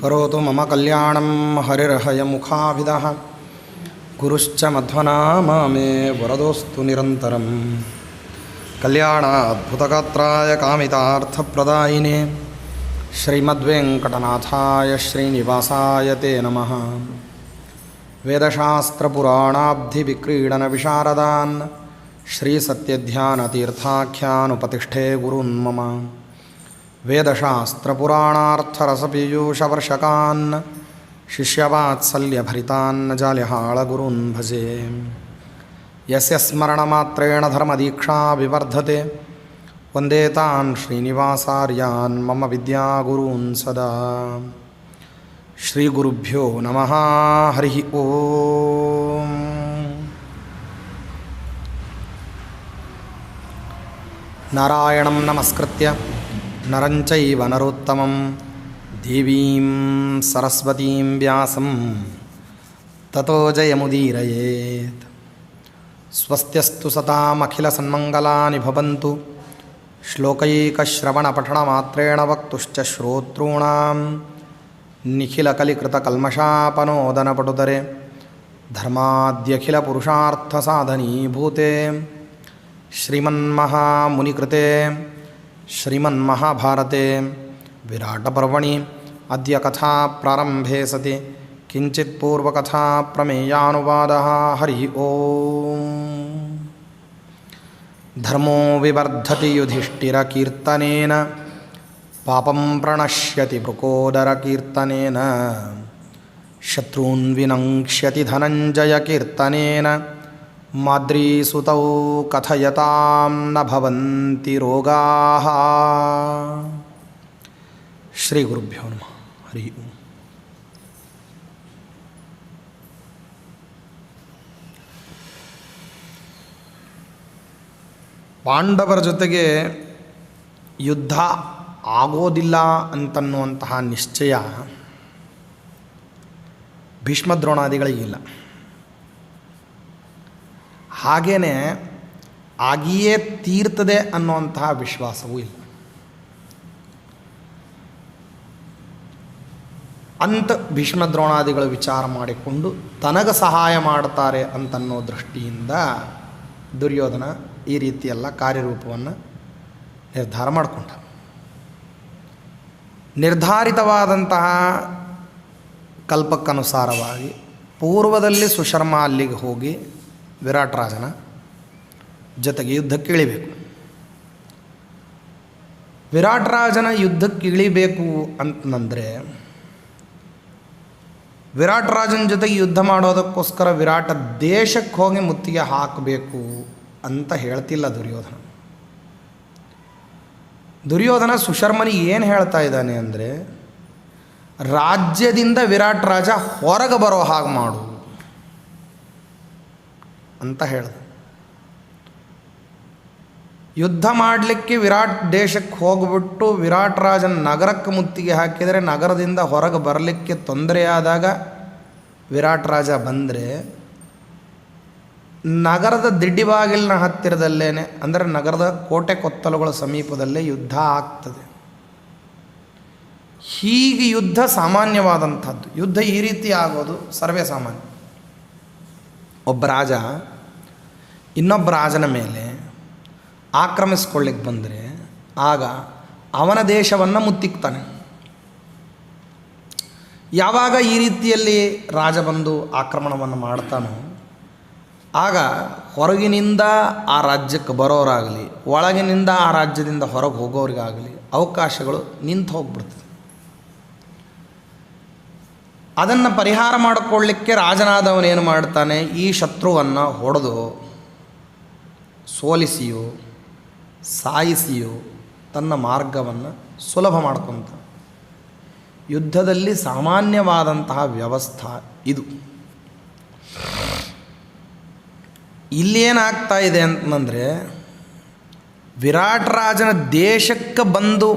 ಕರೋತು ಮಮ ಕಲ್ಯಾಣಂ ಹರಿರ್ಹಯಮುಖಾಭಿದಃ ಗುರುಶ್ಚ ಮಧ್ವನಾಮ ಮೇ ವರದೋಸ್ತು ನಿರಂತರಂ. ಕಲ್ಯಾಣಾದ್ಭುತಗಾತ್ರಾಯ ಕಾಮಿತಾರ್ಥಪ್ರದಾಯಿನೇ ಶ್ರೀಮದ್ವೆಂಕಟನಾಥಾಯ ಶ್ರೀನಿವಾಸಾಯ ತೇ ನಮಃ. ವೇದಶಾಸ್ತ್ರಪುರಾಣಾಬ್ಧಿವಿಕ್ರೀಡನ ವಿಶಾರದಾನ್ ಶ್ರೀಸತ್ಯಧ್ಯಾನತೀರ್ಥಾಖ್ಯಾನುಪತಿಷ್ಠೇ ಗುರುನ್ ಮಮ. ವೇದಶಾಸ್ತ್ರಪುರಾಣಾರ್ಥರಸಪೀಯೂಷವರ್ಷಕಾನ್ ಶಿಷ್ಯವಾತ್ಸಲ್ಯಭರಿತಾನ್ ಜಾಲಿಹಾಳಗುರುನ್ ಭಜೆ. ಯಸ್ಯ ಸ್ಮರಣಮಾತ್ರೇಣ ಧರ್ಮದೀಕ್ಷಾ ವಿವರ್ಧತೆ ವಂದೇ ತಾನ್ ಶ್ರೀನಿವಾಸಾರ್ಯಾನ್ ಮಮ ವಿದ್ಯಾಗುರೂನ್ ಸದಾ. ಶ್ರೀಗುರುಭ್ಯೋ ನಮಃ. ಹರಿ ಓಂ. ನಾರಾಯಣಂ ನಮಸ್ಕೃತ್ಯ ನರಂ ಚೈವ ನರೋತ್ತಮಂ ದೇವೀಂ ಸರಸ್ವತೀಂ ವ್ಯಾಸಂ ತತೋ ಜಯಮುದೀರಯೇತ್. ಸ್ವಸ್ತ್ಯಸ್ತು ಸತಾಮಖಿಲಸನ್ಮಂಗಲಾನಿ ಭವಂತು. ಶ್ಲೋಕೈಕಶ್ರವಣಪಠಣಮಾತ್ರೇಣ ವಕ್ತುಶ್ಚ ಶ್ರೋತॄಣಾಂ ನಿಖಿಲಕಲಿಕೃತಕಲ್ಮಷಾಪನೋದನಪಟುತರೆ ಧರ್ಮಾದ್ಯಖಿಲಪುರುಷಾರ್ಥಸಾಧನೀಭೂತೆ ಶ್ರೀಮನ್ಮಹಾಮುನಿಕೃತೆ ಶ್ರೀಮನ್ಮಹಾಭಾರತೆ ವಿರಾಟಪರ್ವಣಿ ಅದ್ಯ ಕಥಾ ಪ್ರಾರಂಭೆ ಸತಿ ಕಿಂಚಿತ್ ಪೂರ್ವಕಥಾ ಪ್ರಮೇಯಾನುವಾದಃ. ಹರಿ ಓಂ. ಧರ್ಮೋ ವಿವರ್ಧತಿ ಯುಧಿಷ್ಠಿರಕೀರ್ತನೇನ ಪಾಪಂ ಪ್ರಣಶ್ಯತಿ ವೃಕೋದರಕೀರ್ತನೇನ ಶತ್ರೂನ್ ವಿನಂಕ್ಷ್ಯತಿ ಧನಂಜಯಕೀರ್ತನೇನ ಮಾದ್ರೀಸುತೌ ಕಥಯತಾಂ ನ ಭವಂತಿ ರೋಗಾಃ. ಶ್ರೀ ಗುರುಭ್ಯೋ ನಮಃ. ಹರಿ ಓಂ. ಪಾಂಡವರ ಜೊತೆಗೆ ಯುದ್ಧ ಆಗೋದಿಲ್ಲ ಅಂತನ್ನುವಂತಹ ನಿಶ್ಚಯ ಭೀಷ್ಮದ್ರೋಣಾದಿಗಳಿಗಿಲ್ಲ. ಹಾಗೇ ಆಗಿಯೇ ತೀರ್ತದೆ ಅನ್ನುವಂತಹ ವಿಶ್ವಾಸವೂ ಇಲ್ಲ. ಅಂತ ಭೀಷ್ಮದ್ರೋಣಾದಿಗಳು ವಿಚಾರ ಮಾಡಿಕೊಂಡು ತನಗೆ ಸಹಾಯ ಮಾಡ್ತಾರೆ ಅಂತನ್ನೋ ದೃಷ್ಟಿಯಿಂದ ದುರ್ಯೋಧನ ಈ ರೀತಿಯೆಲ್ಲ ಕಾರ್ಯರೂಪವನ್ನು ನಿರ್ಧಾರ ಮಾಡಿಕೊಂಡ. ನಿರ್ಧಾರಿತವಾದಂತಹ ಕಲ್ಪಕ್ಕನುಸಾರವಾಗಿ ಪೂರ್ವದಲ್ಲಿ ಸುಶರ್ಮ ಅಲ್ಲಿಗೆ ಹೋಗಿ ವಿರಾಟ್ ರಾಜನ ಜೊತೆಗೆ ಯುದ್ಧಕ್ಕೆ ಇಳಿಬೇಕು. ವಿರಾಟ್ ರಾಜನ ಯುದ್ಧಕ್ಕೆ ಇಳಿಬೇಕು ಅಂತಂದರೆ ವಿರಾಟ್ ರಾಜನ ಜೊತೆಗೆ ಯುದ್ಧ ಮಾಡೋದಕ್ಕೋಸ್ಕರ ವಿರಾಟ ದೇಶಕ್ಕೆ ಹೋಗಿ ಮುತ್ತಿಗೆ ಹಾಕಬೇಕು ಅಂತ ಹೇಳ್ತಿಲ್ಲ ದುರ್ಯೋಧನ. ದುರ್ಯೋಧನ ಸುಶರ್ಮನಿಗೆ ಏನು ಹೇಳ್ತಾ ಇದ್ದಾನೆ ಅಂದರೆ, ರಾಜ್ಯದಿಂದ ವಿರಾಟ್ ರಾಜ ಹೊರಗೆ ಬರೋ ಹಾಗೆ ಮಾಡು ಅಂತ ಹೇಳ್ದ. ಯುದ್ಧ ಮಾಡಲಿಕ್ಕೆ ವಿರಾಟ್ ದೇಶಕ್ಕೆ ಹೋಗ್ಬಿಟ್ಟು ವಿರಾಟ್ ರಾಜನ ನಗರಕ್ಕೆ ಮುತ್ತಿಗೆ ಹಾಕಿದರೆ ನಗರದಿಂದ ಹೊರಗೆ ಬರಲಿಕ್ಕೆ ತೊಂದರೆಯಾದಾಗ ವಿರಾಟ್ ರಾಜ ಬಂದರೆ ನಗರದ ದಿಡ್ಡಿಬಾಗಿಲಿನ ಹತ್ತಿರದಲ್ಲೇ, ಅಂದರೆ ನಗರದ ಕೋಟೆ ಕೊತ್ತಲುಗಳ ಸಮೀಪದಲ್ಲೇ ಯುದ್ಧ ಆಗ್ತದೆ. ಹೀಗೆ ಯುದ್ಧ ಸಾಮಾನ್ಯವಾದಂಥದ್ದು. ಯುದ್ಧ ಈ ರೀತಿ ಆಗೋದು ಸರ್ವೇ ಸಾಮಾನ್ಯ. ಒಬ್ಬ ರಾಜ ಇನ್ನೊಬ್ಬ ರಾಜನ ಮೇಲೆ ಆಕ್ರಮಿಸ್ಕೊಳ್ಳಿಕ್ಕೆ ಬಂದರೆ ಆಗ ಅವನ ದೇಶವನ್ನು ಮುತ್ತಿಕ್ತಾನೆ. ಯಾವಾಗ ಈ ರೀತಿಯಲ್ಲಿ ರಾಜ ಬಂದು ಆಕ್ರಮಣವನ್ನು ಮಾಡ್ತಾನೋ ಆಗ ಹೊರಗಿನಿಂದ ಆ ರಾಜ್ಯಕ್ಕೆ ಬರೋರಾಗಲಿ ಒಳಗಿನಿಂದ ಆ ರಾಜ್ಯದಿಂದ ಹೊರಗೆ ಹೋಗೋರಿಗಾಗಲಿ ಅವಕಾಶಗಳು ನಿಂತು ಹೋಗ್ಬಿಡ್ತದೆ. ಅದನ್ನು ಪರಿಹಾರ ಮಾಡಿಕೊಳ್ಳಿಕ್ಕೆ ರಾಜನಾದವನೇನು ಮಾಡ್ತಾನೆ, ಈ ಶತ್ರುವನ್ನು ಹೊಡೆದು ಸೋಲಿಸಿಯೋ ಸಾಯಿಸಿಯೋ ತನ್ನ ಮಾರ್ಗವನ್ನು ಸುಲಭ ಮಾಡ್ಕೊತ. ಯುದ್ಧದಲ್ಲಿ ಸಾಮಾನ್ಯವಾದಂತಹ ವ್ಯವಸ್ಥೆ ಇದು. ಇಲ್ಲೇನಾಗ್ತಾ ಇದೆ ಅಂತಂದರೆ, ವಿರಾಟ್ ರಾಜನ ದೇಶಕ್ಕೆ ಬಂದು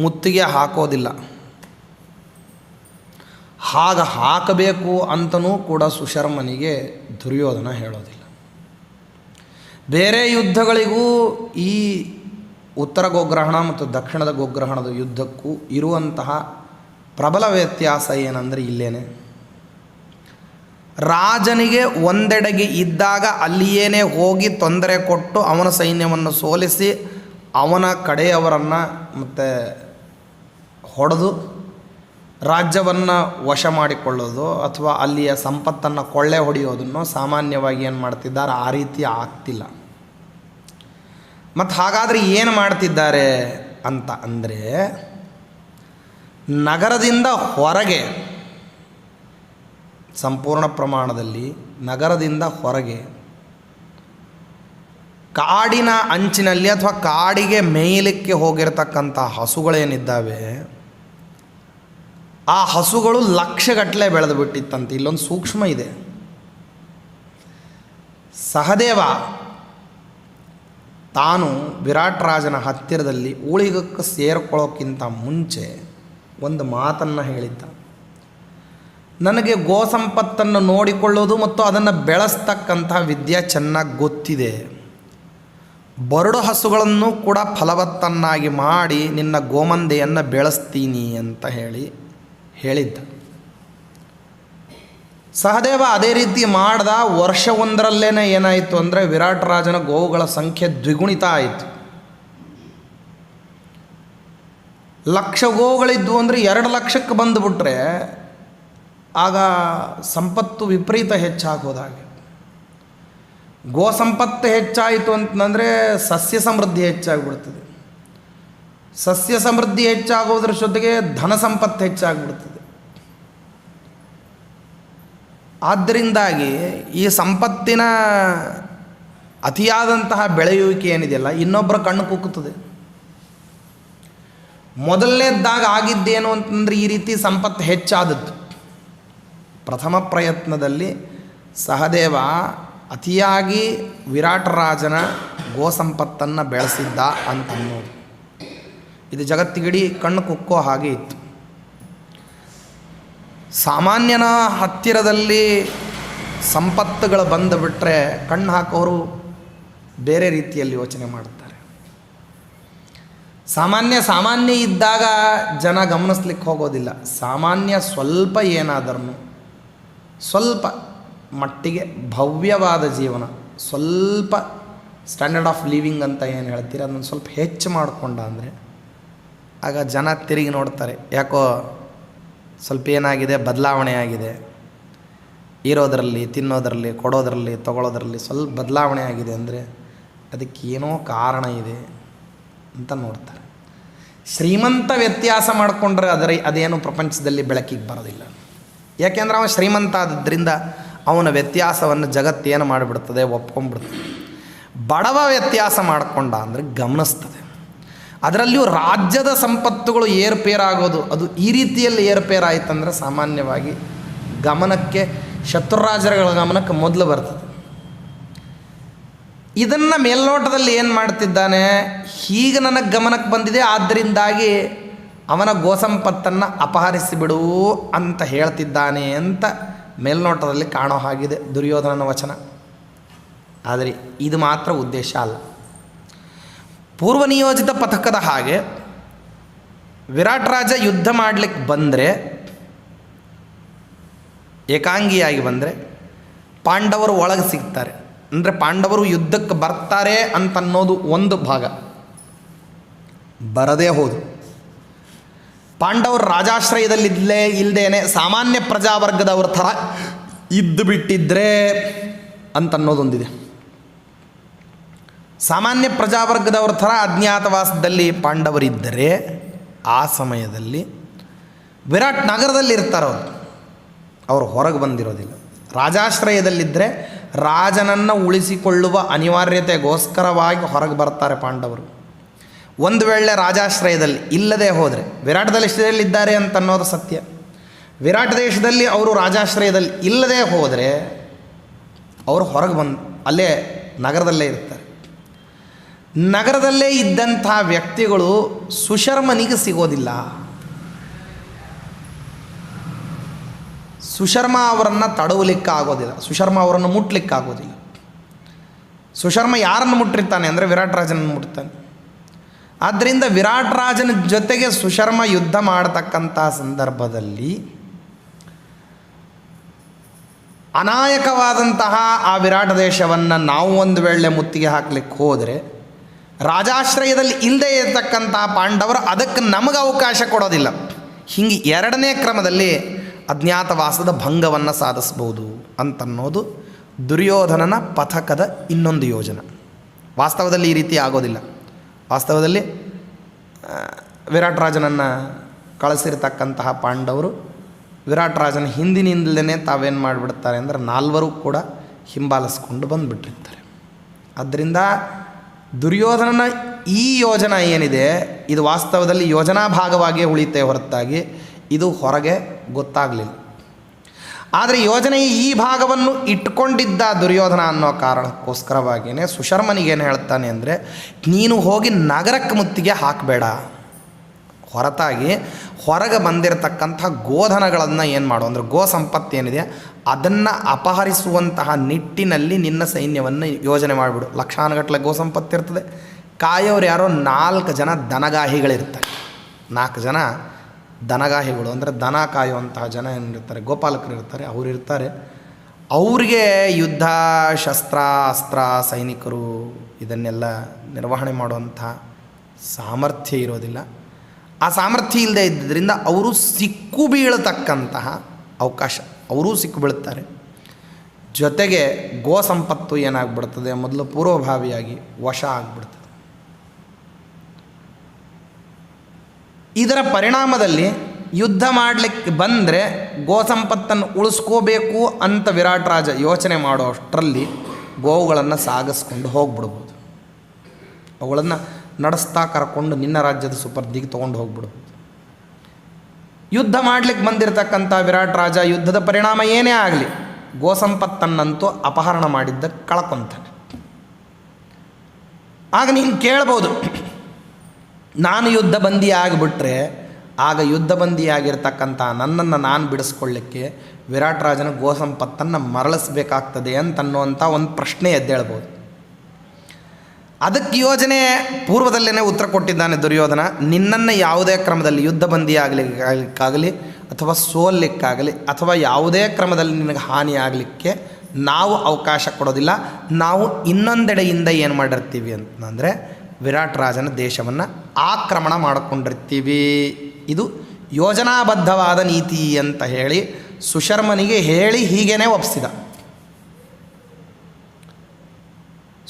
ಮುತ್ತಿಗೆ ಹಾಕೋದಿಲ್ಲ. ಹಾಗೆ ಹಾಕಬೇಕು ಅಂತನೂ ಕೂಡ ಸುಶರ್ಮನಿಗೆ ದುರ್ಯೋಧನ ಹೇಳೋದಿಲ್ಲ. ಬೇರೆ ಯುದ್ಧಗಳಿಗೂ ಈ ಉತ್ತರ ಗೋಗ್ರಹಣ ಮತ್ತು ದಕ್ಷಿಣದ ಗೋಗ್ರಹಣದ ಯುದ್ಧಕ್ಕೂ ಇರುವಂತಹ ಪ್ರಬಲ ವ್ಯತ್ಯಾಸ ಏನಂದರೆ ಇಲ್ಲೇನೆ ರಾಜನಿಗೆ ಒಂದೆಡೆಗೆ ಇದ್ದಾಗ ಅಲ್ಲಿಯೇನೇ ಹೋಗಿ ತೊಂದರೆ ಕೊಟ್ಟು ಅವನ ಸೈನ್ಯವನ್ನು ಸೋಲಿಸಿ ಅವನ ಕಡೆಯವರನ್ನು ಮತ್ತು ಹೊಡೆದು ರಾಜ್ಯವನ್ನು ವಶ ಮಾಡಿಕೊಳ್ಳೋದು ಅಥವಾ ಅಲ್ಲಿಯ ಸಂಪತ್ತನ್ನು ಕೊಳ್ಳೆ ಹೊಡೆಯೋದನ್ನು ಸಾಮಾನ್ಯವಾಗಿ ಏನು ಮಾಡ್ತಿದ್ದಾರೆ, ಆ ರೀತಿ ಆಗ್ತಿಲ್ಲ. ಮತ್ತು ಹಾಗಾದರೆ ಏನು ಮಾಡ್ತಿದ್ದಾರೆ ಅಂತ ಅಂದರೆ, ನಗರದಿಂದ ಹೊರಗೆ ಸಂಪೂರ್ಣ ಪ್ರಮಾಣದಲ್ಲಿ ನಗರದಿಂದ ಹೊರಗೆ ಕಾಡಿನ ಅಂಚಿನಲ್ಲಿ ಅಥವಾ ಕಾಡಿಗೆ ಮೇಯಲಿಕ್ಕೆ ಹೋಗಿರತಕ್ಕಂಥ ಹಸುಗಳೇನಿದ್ದಾವೆ, ಆ ಹಸುಗಳು ಲಕ್ಷಗಟ್ಟಲೆ ಬೆಳೆದು ಬಿಟ್ಟಿತ್ತಂತೆ. ಇಲ್ಲೊಂದು ಸೂಕ್ಷ್ಮ ಇದೆ. ಸಹದೇವ ತಾನು ವಿರಾಟ್ ರಾಜನ ಹತ್ತಿರದಲ್ಲಿ ಊಳಿಗಕ್ಕೆ ಸೇರ್ಕೊಳ್ಳೋಕ್ಕಿಂತ ಮುಂಚೆ ಒಂದು ಮಾತನ್ನು ಹೇಳಿದ್ದ. ನನಗೆ ಗೋ ಸಂಪತ್ತನ್ನು ನೋಡಿಕೊಳ್ಳೋದು ಮತ್ತು ಅದನ್ನು ಬೆಳೆಸ್ತಕ್ಕಂಥ ವಿದ್ಯೆ ಚೆನ್ನಾಗಿ ಗೊತ್ತಿದೆ. ಬರಡು ಹಸುಗಳನ್ನು ಕೂಡ ಫಲವತ್ತನ್ನಾಗಿ ಮಾಡಿ ನಿನ್ನ ಗೋಮಂದೆಯನ್ನು ಬೆಳೆಸ್ತೀನಿ ಅಂತ ಹೇಳಿದ್ದ. ಸಹದೇವ ಅದೇ ರೀತಿ ಮಾಡ್ದ. ವರ್ಷವೊಂದರಲ್ಲೇ ಏನಾಯಿತು ಅಂದರೆ ವಿರಾಟ್ ರಾಜನ ಗೋವುಗಳ ಸಂಖ್ಯೆ ದ್ವಿಗುಣಿತ ಆಯಿತು. 1,00,000 ಗೋವುಗಳಿದ್ವು ಅಂದರೆ 2,00,000ಕ್ಕೆ ಬಂದುಬಿಟ್ರೆ ಆಗ ಸಂಪತ್ತು ವಿಪರೀತ ಹೆಚ್ಚಾಗೋದಾಗೆ. ಗೋ ಸಂಪತ್ತು ಹೆಚ್ಚಾಯಿತು ಅಂತಂದರೆ ಸಸ್ಯ ಸಮೃದ್ಧಿ ಹೆಚ್ಚಾಗಿಬಿಡ್ತದೆ. ಸಸ್ಯ ಸಮೃದ್ಧಿ ಹೆಚ್ಚಾಗೋದ್ರ ಜೊತೆಗೆ ಧನ ಸಂಪತ್ತು ಹೆಚ್ಚಾಗಿಬಿಡ್ತದೆ. ಆದ್ದರಿಂದಾಗಿ ಈ ಸಂಪತ್ತಿನ ಅತಿಯಾದಂತಹ ಬೆಳೆಯುವಿಕೆ ಏನಿದೆಯಲ್ಲ, ಇನ್ನೊಬ್ಬರ ಕಣ್ಣು ಕುಕ್ಕುತ್ತದೆ. ಮೊದಲನೇದಾಗ ಆಗಿದ್ದೇನು ಅಂತಂದರೆ ಈ ರೀತಿ ಸಂಪತ್ತು ಹೆಚ್ಚಾದದ್ದು. ಪ್ರಥಮ ಪ್ರಯತ್ನದಲ್ಲಿ ಸಹದೇವ ಅತಿಯಾಗಿ ವಿರಾಟ ರಾಜನ ಗೋ ಸಂಪತ್ತನ್ನು ಬೆಳೆಸಿದ್ದ ಅಂತನ್ನೋದು ಇದು ಜಗತ್ತಿಗಿಡೀ ಕಣ್ಣು ಕುಕ್ಕೋ ಹಾಗೆ ಇತ್ತು. ಸಾಮಾನ್ಯನ ಹತ್ತಿರದಲ್ಲಿ ಸಂಪತ್ತುಗಳು ಬಂದು ಬಿಟ್ಟರೆ ಕಣ್ಣು ಹಾಕೋರು ಬೇರೆ ರೀತಿಯಲ್ಲಿ ಯೋಚನೆ ಮಾಡ್ತಾರೆ. ಸಾಮಾನ್ಯ ಇದ್ದಾಗ ಜನ ಗಮನಿಸ್ಲಿಕ್ಕೆ ಹೋಗೋದಿಲ್ಲ. ಸಾಮಾನ್ಯ ಸ್ವಲ್ಪ ಏನಾದರೂ ಸ್ವಲ್ಪ ಮಟ್ಟಿಗೆ ಭವ್ಯವಾದ ಜೀವನ, ಸ್ವಲ್ಪ ಸ್ಟ್ಯಾಂಡರ್ಡ್ ಆಫ್ ಲಿವಿಂಗ್ ಅಂತ ಏನು ಹೇಳ್ತೀರಿ, ಅದನ್ನು ಸ್ವಲ್ಪ ಹೆಚ್ಚು ಮಾಡಿಕೊಂಡ ಅಂದರೆ ಆಗ ಜನ ತಿರುಗಿ ನೋಡ್ತಾರೆ. ಯಾಕೋ ಸ್ವಲ್ಪ ಏನಾಗಿದೆ, ಬದಲಾವಣೆ ಆಗಿದೆ, ಇರೋದರಲ್ಲಿ, ತಿನ್ನೋದರಲ್ಲಿ, ಕೊಡೋದರಲ್ಲಿ, ತಗೊಳ್ಳೋದರಲ್ಲಿ ಸ್ವಲ್ಪ ಬದಲಾವಣೆ ಆಗಿದೆ ಅಂದರೆ ಅದಕ್ಕೇನೋ ಕಾರಣ ಇದೆ ಅಂತ ನೋಡ್ತಾರೆ. ಶ್ರೀಮಂತ ವ್ಯತ್ಯಾಸ ಮಾಡಿಕೊಂಡ್ರೆ ಅದೇನು ಪ್ರಪಂಚದಲ್ಲಿ ಬೆಳಕಿಗೆ ಬರೋದಿಲ್ಲ. ಯಾಕೆಂದ್ರೆ ಅವನು ಶ್ರೀಮಂತ ಆದದ್ರಿಂದ ಅವನ ವ್ಯತ್ಯಾಸವನ್ನು ಜಗತ್ತೇನು ಮಾಡಿಬಿಡ್ತದೆ, ಒಪ್ಕೊಂಡ್ಬಿಡ್ತದೆ. ಬಡವ ವ್ಯತ್ಯಾಸ ಮಾಡಿಕೊಂಡ ಅಂದರೆ ಗಮನಿಸ್ತದೆ. ಅದರಲ್ಲಿಯೂ ರಾಜ್ಯದ ಸಂಪತ್ತುಗಳು ಏರುಪೇರಾಗೋದು ಅದು ಈ ರೀತಿಯಲ್ಲಿ ಏರುಪೇರಾಯಿತಂದರೆ ಸಾಮಾನ್ಯವಾಗಿ ಗಮನಕ್ಕೆ ಶತ್ರುರಾಜರುಗಳ ಗಮನಕ್ಕೆ ಮೊದಲು ಬರ್ತದೆ. ಇದನ್ನು ಮೇಲ್ನೋಟದಲ್ಲಿ ಏನು ಮಾಡ್ತಿದ್ದಾನೆ, ಹೀಗೆ ನನಗೆ ಗಮನಕ್ಕೆ ಬಂದಿದೆ ಆದ್ದರಿಂದಾಗಿ ಅವನ ಗೋಸಂಪತ್ತನ್ನು ಅಪಹರಿಸಿಬಿಡು ಅಂತ ಹೇಳ್ತಿದ್ದಾನೆ ಅಂತ ಮೇಲ್ನೋಟದಲ್ಲಿ ಕಾಣೋ ಹಾಗಿದೆ ದುರ್ಯೋಧನನ ವಚನ. ಆದರೆ ಇದು ಮಾತ್ರ ಉದ್ದೇಶ ಅಲ್ಲ. ಪೂರ್ವನಿಯೋಜಿತ ಪಥಕದ ಹಾಗೆ ವಿರಾಟ್ ರಾಜ ಯುದ್ಧ ಮಾಡಲಿಕ್ಕೆ ಬಂದರೆ, ಏಕಾಂಗಿಯಾಗಿ ಬಂದರೆ ಪಾಂಡವರು ಒಳಗೆ ಸಿಗ್ತಾರೆ. ಅಂದರೆ ಪಾಂಡವರು ಯುದ್ಧಕ್ಕೆ ಬರ್ತಾರೆ ಅಂತನ್ನೋದು ಒಂದು ಭಾಗ. ಬರದೇ ಹೋದು ಪಾಂಡವರು ರಾಜಾಶ್ರಯದಲ್ಲಿ ಇಲ್ಲದೇನೆ ಸಾಮಾನ್ಯ ಪ್ರಜಾವರ್ಗದವ್ರ ಥರ ಇದ್ದು ಬಿಟ್ಟಿದ್ರೆ ಅಂತನ್ನೋದೊಂದಿದೆ. ಸಾಮಾನ್ಯ ಪ್ರಜಾವರ್ಗದವ್ರ ಥರ ಅಜ್ಞಾತವಾಸದಲ್ಲಿ ಪಾಂಡವರಿದ್ದರೆ ಆ ಸಮಯದಲ್ಲಿ ವಿರಾಟ್ ನಗರದಲ್ಲಿ ಇರ್ತಾರವರು, ಅವರು ಹೊರಗೆ ಬಂದಿರೋದಿಲ್ಲ. ರಾಜಾಶ್ರಯದಲ್ಲಿದ್ದರೆ ರಾಜನನ್ನು ಉಳಿಸಿಕೊಳ್ಳುವ ಅನಿವಾರ್ಯತೆಗೋಸ್ಕರವಾಗಿ ಹೊರಗೆ ಬರ್ತಾರೆ ಪಾಂಡವರು. ಒಂದು ವೇಳೆ ರಾಜಾಶ್ರಯದಲ್ಲಿ ಇಲ್ಲದೆ ಹೋದರೆ, ವಿರಾಟ್ ದೇಶದಲ್ಲಿದ್ದಾರೆ ಅಂತ ಅನ್ನೋದು ಸತ್ಯ. ವಿರಾಟ್ ದೇಶದಲ್ಲಿ ಅವರು ರಾಜಾಶ್ರಯದಲ್ಲಿ ಇಲ್ಲದೆ ಹೋದರೆ ಅವರು ಹೊರಗೆ ಅಲ್ಲೇ ನಗರದಲ್ಲೇ ಇರ್ತಾರೆ. ನಗರದಲ್ಲೇ ಇದ್ದಂಥ ವ್ಯಕ್ತಿಗಳು ಸುಶರ್ಮನಿಗೆ ಸಿಗೋದಿಲ್ಲ. ಸುಶರ್ಮ ಅವರನ್ನು ತಡವಲಿಕ್ಕಾಗೋದಿಲ್ಲ, ಸುಶರ್ಮ ಅವರನ್ನು ಮುಟ್ಲಿಕ್ಕಾಗೋದಿಲ್ಲ. ಸುಶರ್ಮ ಯಾರನ್ನು ಮುಟ್ಟಿರ್ತಾನೆ ಅಂದರೆ ವಿರಾಟ್ ರಾಜನನ್ನು ಮುಟ್ತಾನೆ. ಆದ್ದರಿಂದ ವಿರಾಟ್ ರಾಜನ ಜೊತೆಗೆ ಸುಶರ್ಮ ಯುದ್ಧ ಮಾಡತಕ್ಕಂಥ ಸಂದರ್ಭದಲ್ಲಿ ಅನಾಯಕವಾದಂತಹ ಆ ವಿರಾಟ ದೇಶವನ್ನು ನಾವು ಒಂದು ವೇಳೆ ಮುತ್ತಿಗೆ ಹಾಕಲಿಕ್ಕೆ ಹೋದರೆ ರಾಜಾಶ್ರಯದಲ್ಲಿ ಇಲ್ಲದೆ ಇರತಕ್ಕಂಥ ಪಾಂಡವರು ಅದಕ್ಕೆ ನಮಗೆ ಅವಕಾಶ ಕೊಡೋದಿಲ್ಲ. ಹೀಗೆ ಎರಡನೇ ಕ್ರಮದಲ್ಲಿ ಅಜ್ಞಾತವಾಸದ ಭಂಗವನ್ನು ಸಾಧಿಸ್ಬೋದು ಅಂತನ್ನೋದು ದುರ್ಯೋಧನನ ಪಥಕದ ಇನ್ನೊಂದು ಯೋಜನೆ. ವಾಸ್ತವದಲ್ಲಿ ಈ ರೀತಿ ಆಗೋದಿಲ್ಲ. ವಾಸ್ತವದಲ್ಲಿ ವಿರಾಟ್ ರಾಜನನ್ನು ಕಳಿಸಿರ್ತಕ್ಕಂತಹ ಪಾಂಡವರು ವಿರಾಟ್ ರಾಜನ ಹಿಂದಿನಿಂದಲೇ ತಾವೇನು ಮಾಡಿಬಿಡ್ತಾರೆ ಅಂದರೆ ನಾಲ್ವರು ಕೂಡ ಹಿಂಬಾಲಿಸ್ಕೊಂಡು ಬಂದುಬಿಟ್ಟಿರ್ತಾರೆ. ಆದ್ದರಿಂದ ದುರ್ಯೋಧನನ ಈ ಯೋಜನೆ ಏನಿದೆ ಇದು ವಾಸ್ತವದಲ್ಲಿ ಯೋಜನಾ ಭಾಗವಾಗಿಯೇ ಉಳಿತೆ ಹೊರತಾಗಿ ಇದು ಹೊರಗೆ ಗೊತ್ತಾಗಲಿಲ್ಲ. ಆದರೆ ಯೋಜನೆಯ ಈ ಭಾಗವನ್ನು ಇಟ್ಕೊಂಡಿದ್ದ ದುರ್ಯೋಧನ ಅನ್ನೋ ಕಾರಣಕ್ಕೋಸ್ಕರವಾಗಿಯೇ ಸುಶರ್ಮನಿಗೇನು ಹೇಳ್ತಾನೆ ಅಂದರೆ, ನೀನು ಹೋಗಿ ನಗರಕ್ಕೆ ಮುತ್ತಿಗೆ ಹಾಕಬೇಡ, ಹೊರತಾಗಿ ಹೊರಗೆ ಬಂದಿರತಕ್ಕಂಥ ಗೋಧನಗಳನ್ನು ಏನು ಮಾಡು ಅಂದರೆ ಗೋ ಸಂಪತ್ತು ಏನಿದೆ ಅದನ್ನು ಅಪಹರಿಸುವಂತಹ ನಿಟ್ಟಿನಲ್ಲಿ ನಿನ್ನ ಸೈನ್ಯವನ್ನು ಯೋಜನೆ ಮಾಡಿಬಿಡು. ಲಕ್ಷಾನುಗಟ್ಟಲೆ ಗೋ ಸಂಪತ್ತು ಇರ್ತದೆ. ಕಾಯೋರು ಯಾರೋ 4 ಜನ ದನಗಾಹಿಗಳಿರ್ತಾರೆ. 4 ಜನ ದನಗಾಹಿಗಳು ಅಂದರೆ ದನ ಕಾಯುವಂತಹ ಜನ ಏನಿರ್ತಾರೆ, ಗೋಪಾಲಕರು ಇರ್ತಾರೆ, ಅವರು ಇರ್ತಾರೆ. ಅವರಿಗೆ ಯುದ್ಧ ಶಸ್ತ್ರ ಅಸ್ತ್ರ ಸೈನಿಕರು ಇದನ್ನೆಲ್ಲ ನಿರ್ವಹಣೆ ಮಾಡುವಂಥ ಸಾಮರ್ಥ್ಯ ಇರೋದಿಲ್ಲ. ಆ ಸಾಮರ್ಥ್ಯ ಇಲ್ಲದೆ ಇದ್ದರಿಂದ ಅವರು ಸಿಕ್ಕು ಬೀಳತಕ್ಕಂತಹ ಅವಕಾಶ, ಅವರೂ ಸಿಕ್ಕು ಬೀಳುತ್ತಾರೆ. ಜೊತೆಗೆ ಗೋ ಸಂಪತ್ತು ಏನಾಗ್ಬಿಡ್ತದೆ, ಮೊದಲು ಪೂರ್ವಭಾವಿಯಾಗಿ ವಶ ಆಗಿಬಿಡ್ತದೆ. ಇದರ ಪರಿಣಾಮದಲ್ಲಿ ಯುದ್ಧ ಮಾಡಲಿಕ್ಕೆ ಬಂದರೆ ಗೋ ಸಂಪತ್ತನ್ನು ಉಳಿಸ್ಕೋಬೇಕು ಅಂತ ವಿರಾಟ್ ರಾಜ ಯೋಚನೆ ಮಾಡೋ ಅಷ್ಟರಲ್ಲಿ ಗೋವುಗಳನ್ನು ಸಾಗಿಸ್ಕೊಂಡು ಹೋಗ್ಬಿಡ್ಬೋದು. ಅವುಗಳನ್ನು ನಡೆಸ್ತಾ ಕರ್ಕೊಂಡು ನಿನ್ನ ರಾಜ್ಯದ ಸುಪರ್ದಿಗೆ ತೊಗೊಂಡು ಹೋಗ್ಬಿಡ್ಬೋದು. ಯುದ್ಧ ಮಾಡಲಿಕ್ಕೆ ಬಂದಿರತಕ್ಕಂಥ ವಿರಾಟ್ ರಾಜ ಯುದ್ಧದ ಪರಿಣಾಮ ಏನೇ ಆಗಲಿ ಗೋ ಸಂಪತ್ತನ್ನಂತೂ ಅಪಹರಣ ಮಾಡಿದ್ದ ಕಳ್ಕೊತಾನೆ. ಆಗ ನೀನು ಕೇಳ್ಬೋದು, ನಾನು ಯುದ್ಧ ಬಂದಿ ಆಗಿಬಿಟ್ರೆ ಆಗ ಯುದ್ಧ ಬಂದಿಯಾಗಿರ್ತಕ್ಕಂಥ ನನ್ನನ್ನು ನಾನು ಬಿಡಿಸ್ಕೊಳ್ಳಿಕ್ಕೆ ವಿರಾಟ್ ರಾಜನ ಗೋ ಸಂಪತ್ತನ್ನು ಮರಳಿಸ್ಬೇಕಾಗ್ತದೆ ಅಂತನ್ನುವಂಥ ಒಂದು ಪ್ರಶ್ನೆ ಎದ್ದೇಳ್ಬೋದು. ಅದಕ್ಕೆ ಯೋಜನೆ ಪೂರ್ವದಲ್ಲೇ ಉತ್ತರ ಕೊಟ್ಟಿದ್ದಾನೆ ದುರ್ಯೋಧನ. ನಿನ್ನನ್ನು ಯಾವುದೇ ಕ್ರಮದಲ್ಲಿ ಯುದ್ಧ ಬಂದಿ ಆಗಲಿಕ್ಕಾಗಲಿ ಅಥವಾ ಸೋಲಿಕ್ಕಾಗಲಿ ಅಥವಾ ಯಾವುದೇ ಕ್ರಮದಲ್ಲಿ ನಿನಗೆ ಹಾನಿ ಆಗಲಿಕ್ಕೆ ನಾವು ಅವಕಾಶ ಕೊಡೋದಿಲ್ಲ. ನಾವು ಇನ್ನೊಂದೆಡೆಯಿಂದ ಏನು ಮಾಡಿರ್ತೀವಿ ಅಂತಂದರೆ ವಿರಾಟ್ ರಾಜನ ದೇಶವನ್ನು ಆಕ್ರಮಣ ಮಾಡಿಕೊಂಡಿರ್ತೀವಿ. ಇದು ಯೋಜನಾಬದ್ಧವಾದ ನೀತಿ ಅಂತ ಹೇಳಿ ಸುಶರ್ಮನಿಗೆ ಹೇಳಿ ಹೀಗೇ ಒಪ್ಪಿಸಿದ.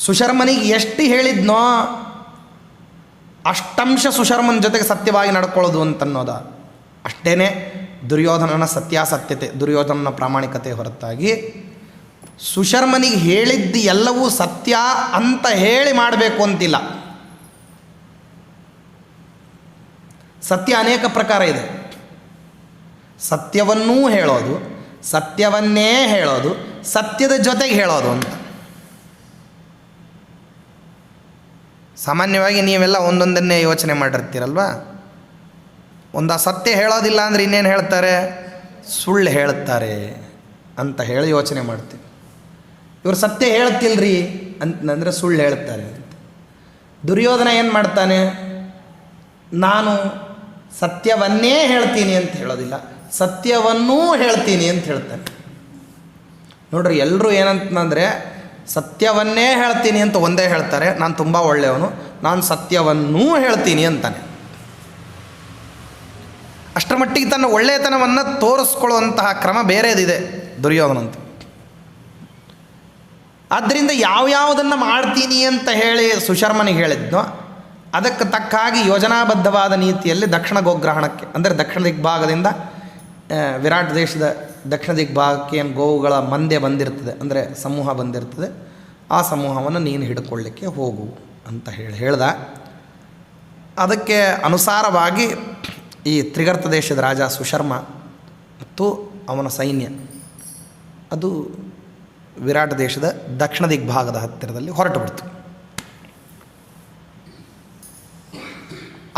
ಸುಶರ್ಮನಿಗೆ ಎಷ್ಟು ಹೇಳಿದ್ನೋ ಅಷ್ಟಂಶ ಸುಶರ್ಮನ ಜೊತೆಗೆ ಸತ್ಯವಾಗಿ ನಡ್ಕೊಳ್ಳೋದು ಅಂತನ್ನೋದ. ಅಷ್ಟೇ ದುರ್ಯೋಧನನ ಸತ್ಯಾಸತ್ಯತೆ, ದುರ್ಯೋಧನನ ಪ್ರಾಮಾಣಿಕತೆ ಹೊರತಾಗಿ ಸುಶರ್ಮನಿಗೆ ಹೇಳಿದ್ದು ಎಲ್ಲವೂ ಸತ್ಯ ಅಂತ ಹೇಳಿ ಮಾಡಬೇಕು ಅಂತಿಲ್ಲ. ಸತ್ಯ ಅನೇಕ ಪ್ರಕಾರ ಇದೆ. ಸತ್ಯವನ್ನೂ ಹೇಳೋದು, ಸತ್ಯವನ್ನೇ ಹೇಳೋದು, ಸತ್ಯದ ಜೊತೆಗೆ ಹೇಳೋದು ಅಂತ. ಸಾಮಾನ್ಯವಾಗಿ ನೀವೆಲ್ಲ ಒಂದೊಂದನ್ನೇ ಯೋಚನೆ ಮಾಡಿರ್ತೀರಲ್ವ. ಒಂದು ಸತ್ಯ ಹೇಳೋದಿಲ್ಲ ಅಂದರೆ ಇನ್ನೇನು ಹೇಳ್ತಾರೆ, ಸುಳ್ಳು ಹೇಳುತ್ತಾರೆ ಅಂತ ಹೇಳಿ ಯೋಚನೆ ಮಾಡ್ತೀವಿ. ಇವರು ಸತ್ಯ ಹೇಳ್ತಿಲ್ರಿ ಅಂತಂದರೆ ಸುಳ್ಳು ಹೇಳ್ತಾರೆ ಅಂತ. ದುರ್ಯೋಧನ ಏನು ಮಾಡ್ತಾನೆ, ನಾನು ಸತ್ಯವನ್ನೇ ಹೇಳ್ತೀನಿ ಅಂತ ಹೇಳೋದಿಲ್ಲ, ಸತ್ಯವನ್ನೂ ಹೇಳ್ತೀನಿ ಅಂತ ಹೇಳ್ತಾನೆ. ನೋಡ್ರಿ, ಎಲ್ಲರೂ ಏನಂತಂದರೆ ಸತ್ಯವನ್ನೇ ಹೇಳ್ತೀನಿ ಅಂತ ಒಂದೇ ಹೇಳ್ತಾರೆ, ನಾನು ತುಂಬ ಒಳ್ಳೆಯವನು, ನಾನು ಸತ್ಯವನ್ನೂ ಹೇಳ್ತೀನಿ ಅಂತಾನೆ. ಅಷ್ಟರ ಮಟ್ಟಿಗೆ ತನ್ನ ಒಳ್ಳೆಯತನವನ್ನು ತೋರಿಸ್ಕೊಳ್ಳುವಂತಹ ಕ್ರಮ ಬೇರೆದಿದೆ ದುರ್ಯೋಧನಂತ. ಆದ್ದರಿಂದ ಯಾವ್ಯಾವುದನ್ನು ಮಾಡ್ತೀನಿ ಅಂತ ಹೇಳಿ ಸುಶರ್ಮನಿಗೆ ಹೇಳಿದ್ನೋ ಅದಕ್ಕೆ ತಕ್ಕ ಹಾಗೆ ಯೋಜನಾಬದ್ಧವಾದ ನೀತಿಯಲ್ಲಿ ದಕ್ಷಿಣ ಗೋಗ್ರಹಣಕ್ಕೆ ಅಂದರೆ ದಕ್ಷಿಣ ದಿಗ್ಭಾಗದಿಂದ ವಿರಾಟ್ ದೇಶದ ದಕ್ಷಿಣ ದಿಗ್ಭಾಗಕ್ಕೆ ಏನು ಗೋವುಗಳ ಮಂದೆ ಬಂದಿರ್ತದೆ ಅಂದರೆ ಸಮೂಹ ಬಂದಿರ್ತದೆ, ಆ ಸಮೂಹವನ್ನು ನೀನು ಹಿಡ್ಕೊಳ್ಳಿಕ್ಕೆ ಹೋಗು ಅಂತ ಹೇಳ್ದ. ಅದಕ್ಕೆ ಅನುಸಾರವಾಗಿ ಈ ತ್ರಿಗರ್ತ ದೇಶದ ರಾಜ ಸುಶರ್ಮ ಮತ್ತು ಅವನ ಸೈನ್ಯ ಅದು ವಿರಾಟ್ ದೇಶದ ದಕ್ಷಿಣ ದಿಗ್ಭಾಗದ ಹತ್ತಿರದಲ್ಲಿ ಹೊರಟು ಬಿಡ್ತು.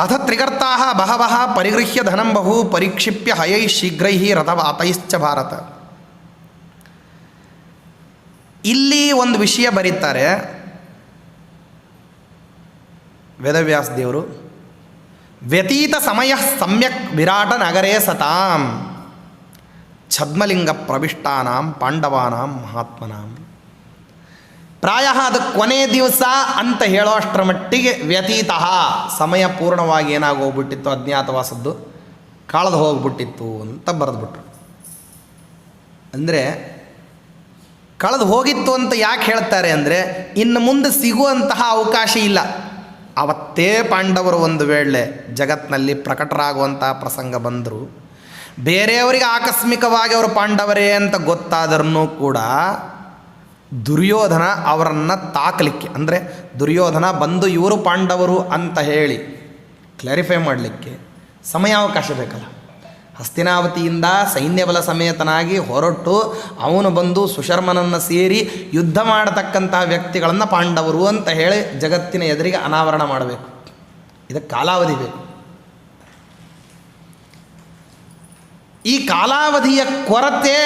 ಅಥ ತ್ರಿಗರ್ತಾ ಬಹವಃ ಪರಿಗೃಹ್ಯ ಧನಂ ಬಹು ಪರಿಕ್ಷಿಪ್ಯ ಹಯೈ ಶೀಘ್ರೈ ರಥವಾತೈಶ್ಚ ಭಾರತ. ಇಲ್ಲಿ ಒಂದು ವಿಷಯ ಬರೀತಾರೆ ವೇದವ್ಯಾಸ ದೇವರು. ವ್ಯತೀತ ಸಮಯ ಸಮ್ಯಕ್ ವಿರಾಟ ನಗರೇ ಸತಾಂ ಛದ್ಮಲಿಂಗ ಪ್ರವಿಷ್ಟಾನಾಂ ಪಾಂಡವಾನಾಂ ಮಹಾತ್ಮನಾಂ. ಪ್ರಾಯ ಅದು ಕೊನೆ ದಿವಸ ಅಂತ ಹೇಳೋ ಅಷ್ಟರ ಮಟ್ಟಿಗೆ ವ್ಯತೀತ ಸಮಯ ಪೂರ್ಣವಾಗಿ ಏನಾಗೋಗ್ಬಿಟ್ಟಿತ್ತು, ಅಜ್ಞಾತವಾಸದ್ದು ಕಳೆದು ಹೋಗ್ಬಿಟ್ಟಿತ್ತು ಅಂತ ಬರೆದ್ಬಿಟ್ರು. ಅಂದರೆ ಕಳೆದು ಹೋಗಿತ್ತು ಅಂತ ಯಾಕೆ ಹೇಳ್ತಾರೆ ಅಂದರೆ, ಇನ್ನು ಮುಂದೆ ಸಿಗುವಂತಹ ಅವಕಾಶ ಇಲ್ಲ. ಅವತ್ತೇ ಪಾಂಡವರು ಒಂದು ವೇಳೆ ಜಗತ್ತಿನಲ್ಲಿ ಪ್ರಕಟರಾಗುವಂತಹ ಪ್ರಸಂಗ ಬಂದರು, ಬೇರೆಯವರಿಗೆ ಆಕಸ್ಮಿಕವಾಗಿ ಅವರು ಪಾಂಡವರೇ ಅಂತ ಗೊತ್ತಾದ್ರೂ ಕೂಡ ದುರ್ಯೋಧನ ಅವರನ್ನು ತಾಕಲಿಕ್ಕೆ, ಅಂದರೆ ದುರ್ಯೋಧನ ಬಂದು ಇವರು ಪಾಂಡವರು ಅಂತ ಹೇಳಿ ಕ್ಲಾರಿಫೈ ಮಾಡಲಿಕ್ಕೆ ಸಮಯಾವಕಾಶ ಬೇಕಲ್ಲ. ಹಸ್ತಿನಾವತಿಯಿಂದ ಸೈನ್ಯಬಲ ಸಮೇತನಾಗಿ ಹೊರಟು ಅವನು ಬಂದು ಸುಶರ್ಮನನ್ನು ಸೇರಿ ಯುದ್ಧ ಮಾಡತಕ್ಕಂತಹ ವ್ಯಕ್ತಿಗಳನ್ನು ಪಾಂಡವರು ಅಂತ ಹೇಳಿ ಜಗತ್ತಿನ ಎದುರಿಗೆ ಅನಾವರಣ ಮಾಡಬೇಕು. ಇದಕ್ಕೆ ಕಾಲಾವಧಿ ಬೇಕು. ಈ ಕಾಲಾವಧಿಯ ಕೊರತೆ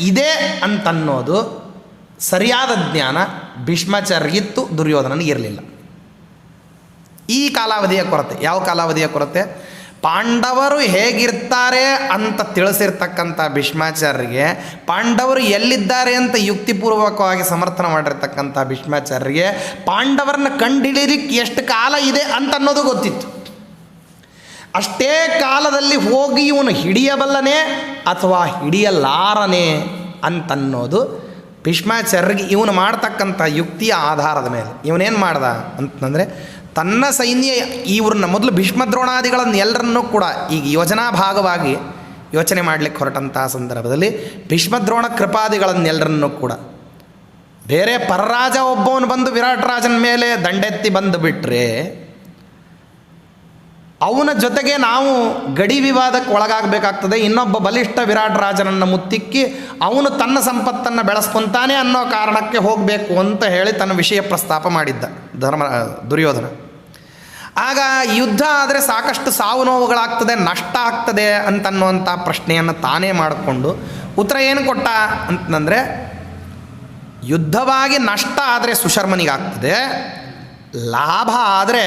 ಇದೆ ಅಂತನ್ನೋದು ಸರಿಯಾದ ಜ್ಞಾನ ಭೀಷ್ಮಾಚಾರ್ಯಗಿತ್ತು, ದುರ್ಯೋಧನನಿಗಿರಲಿಲ್ಲ. ಈ ಕಾಲಾವಧಿಯ ಕೊರತೆ, ಯಾವ ಕಾಲಾವಧಿಯ ಕೊರತೆ? ಪಾಂಡವರು ಹೇಗಿರ್ತಾರೆ ಅಂತ ತಿಳಿಸಿರ್ತಕ್ಕಂಥ ಭೀಷ್ಮಾಚಾರ್ಯರಿಗೆ, ಪಾಂಡವರು ಎಲ್ಲಿದ್ದಾರೆ ಅಂತ ಯುಕ್ತಿಪೂರ್ವಕವಾಗಿ ಸಮರ್ಥನೆ ಮಾಡಿರ್ತಕ್ಕಂಥ ಭೀಷ್ಮಾಚಾರ್ಯರಿಗೆ ಪಾಂಡವರನ್ನ ಕಂಡುಹಿಡಿಯಲಿಕ್ಕೆ ಎಷ್ಟು ಕಾಲ ಇದೆ ಅಂತ ಅನ್ನೋದು ಗೊತ್ತಿತ್ತು. ಅಷ್ಟೇ ಕಾಲದಲ್ಲಿ ಹೋಗಿ ಇವನು ಹಿಡಿಯಬಲ್ಲನೇ ಅಥವಾ ಹಿಡಿಯಲಾರನೇ ಅಂತನ್ನೋದು ಭೀಷ್ಮಾಚಾರ್ಯರಿಗೆ ಇವನು ಮಾಡ್ತಕ್ಕಂಥ ಯುಕ್ತಿಯ ಆಧಾರದ ಮೇಲೆ ಇವನೇನು ಮಾಡ್ದ ಅಂತಂದರೆ, ತನ್ನ ಸೈನ್ಯ ಇವ್ರನ್ನ ಮೊದಲು ಭೀಷ್ಮದ್ರೋಣಾದಿಗಳನ್ನು ಎಲ್ಲರನ್ನೂ ಕೂಡ ಈಗ ಯೋಜನಾ ಭಾಗವಾಗಿ ಯೋಚನೆ ಮಾಡಲಿಕ್ಕೆ ಹೊರಟಂತಹ ಸಂದರ್ಭದಲ್ಲಿ ಭೀಷ್ಮದ್ರೋಣ ಕೃಪಾದಿಗಳನ್ನೆಲ್ಲರನ್ನೂ ಕೂಡ ಬೇರೆ ಪರರಾಜ ಒಬ್ಬವನು ಬಂದು ವಿರಾಟ್ ರಾಜನ ಮೇಲೆ ದಂಡೆತ್ತಿ ಬಂದು ಬಿಟ್ಟರೆ ಅವನ ಜೊತೆಗೆ ನಾವು ಗಡಿ ವಿವಾದಕ್ಕೆ ಒಳಗಾಗಬೇಕಾಗ್ತದೆ. ಇನ್ನೊಬ್ಬ ಬಲಿಷ್ಠ ವಿರಾಟ್ ರಾಜನನ್ನು ಮುತ್ತಿಕ್ಕಿ ಅವನು ತನ್ನ ಸಂಪತ್ತನ್ನು ಬೆಳೆಸ್ಕೊತಾನೆ ಅನ್ನೋ ಕಾರಣಕ್ಕೆ ಹೋಗಬೇಕು ಅಂತ ಹೇಳಿ ತನ್ನ ವಿಷಯ ಪ್ರಸ್ತಾಪ ಮಾಡಿದ್ದ ದುರ್ಯೋಧನ. ಆಗ ಯುದ್ಧ ಆದರೆ ಸಾಕಷ್ಟು ಸಾವು ನೋವುಗಳಾಗ್ತದೆ, ನಷ್ಟ ಆಗ್ತದೆ ಅಂತನ್ನುವಂಥ ಪ್ರಶ್ನೆಯನ್ನು ತಾನೇ ಮಾಡಿಕೊಂಡು ಉತ್ತರ ಏನು ಕೊಟ್ಟ ಅಂತಂದರೆ, ಯುದ್ಧವಾಗಿ ನಷ್ಟ ಆದರೆ ಸುಶರ್ಮನಿಗಾಗ್ತದೆ, ಲಾಭ ಆದರೆ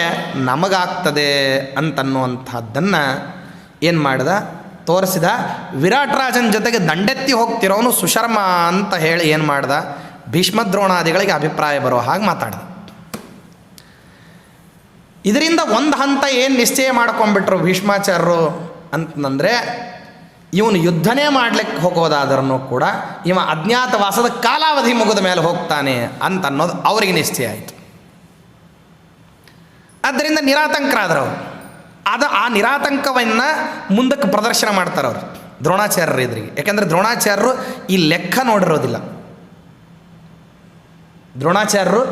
ನಮಗಾಗ್ತದೆ ಅಂತನ್ನುವಂಥದ್ದನ್ನು ಏನು ಮಾಡಿದ, ತೋರಿಸಿದ. ವಿರಾಟ್ ರಾಜನ ಜೊತೆಗೆ ದಂಡೆತ್ತಿ ಹೋಗ್ತಿರೋನು ಸುಶರ್ಮ ಅಂತ ಹೇಳಿ ಏನು ಮಾಡ್ದ, ಭೀಷ್ಮದ್ರೋಣಾದಿಗಳಿಗೆ ಅಭಿಪ್ರಾಯ ಬರೋ ಹಾಗೆ ಮಾತಾಡ್ದ. ಇದರಿಂದ ಒಂದು ಹಂತ ಏನು ನಿಶ್ಚಯ ಮಾಡ್ಕೊಂಡ್ಬಿಟ್ರು ಭೀಷ್ಮಾಚಾರ್ಯರು ಅಂತಂದರೆ, ಇವನು ಯುದ್ಧನೇ ಮಾಡಲಿಕ್ಕೆ ಹೋಗೋದಾದ್ರೂ ಕೂಡ ಇವ ಅಜ್ಞಾತವಾಸದ ಕಾಲಾವಧಿ ಮುಗಿದ ಮೇಲೆ ಹೋಗ್ತಾನೆ ಅಂತ ಅನ್ನೋದು ಅವರಿಗೆ ನಿಶ್ಚಯ ಆಯಿತು. ಆದ್ದರಿಂದ ನಿರಾತಂಕರಾದರು ಅವರು. ಆ ನಿರಾತಂಕವನ್ನು ಮುಂದಕ್ಕೆ ಪ್ರದರ್ಶನ ಮಾಡ್ತಾರೆ ಅವರು ದ್ರೋಣಾಚಾರ್ಯರು ಎದುರಿಗೆ. ಯಾಕೆಂದರೆ ದ್ರೋಣಾಚಾರ್ಯರು ಈ ಲೆಕ್ಕ ನೋಡಿರೋದಿಲ್ಲ, ದ್ರೋಣಾಚಾರ್ಯರು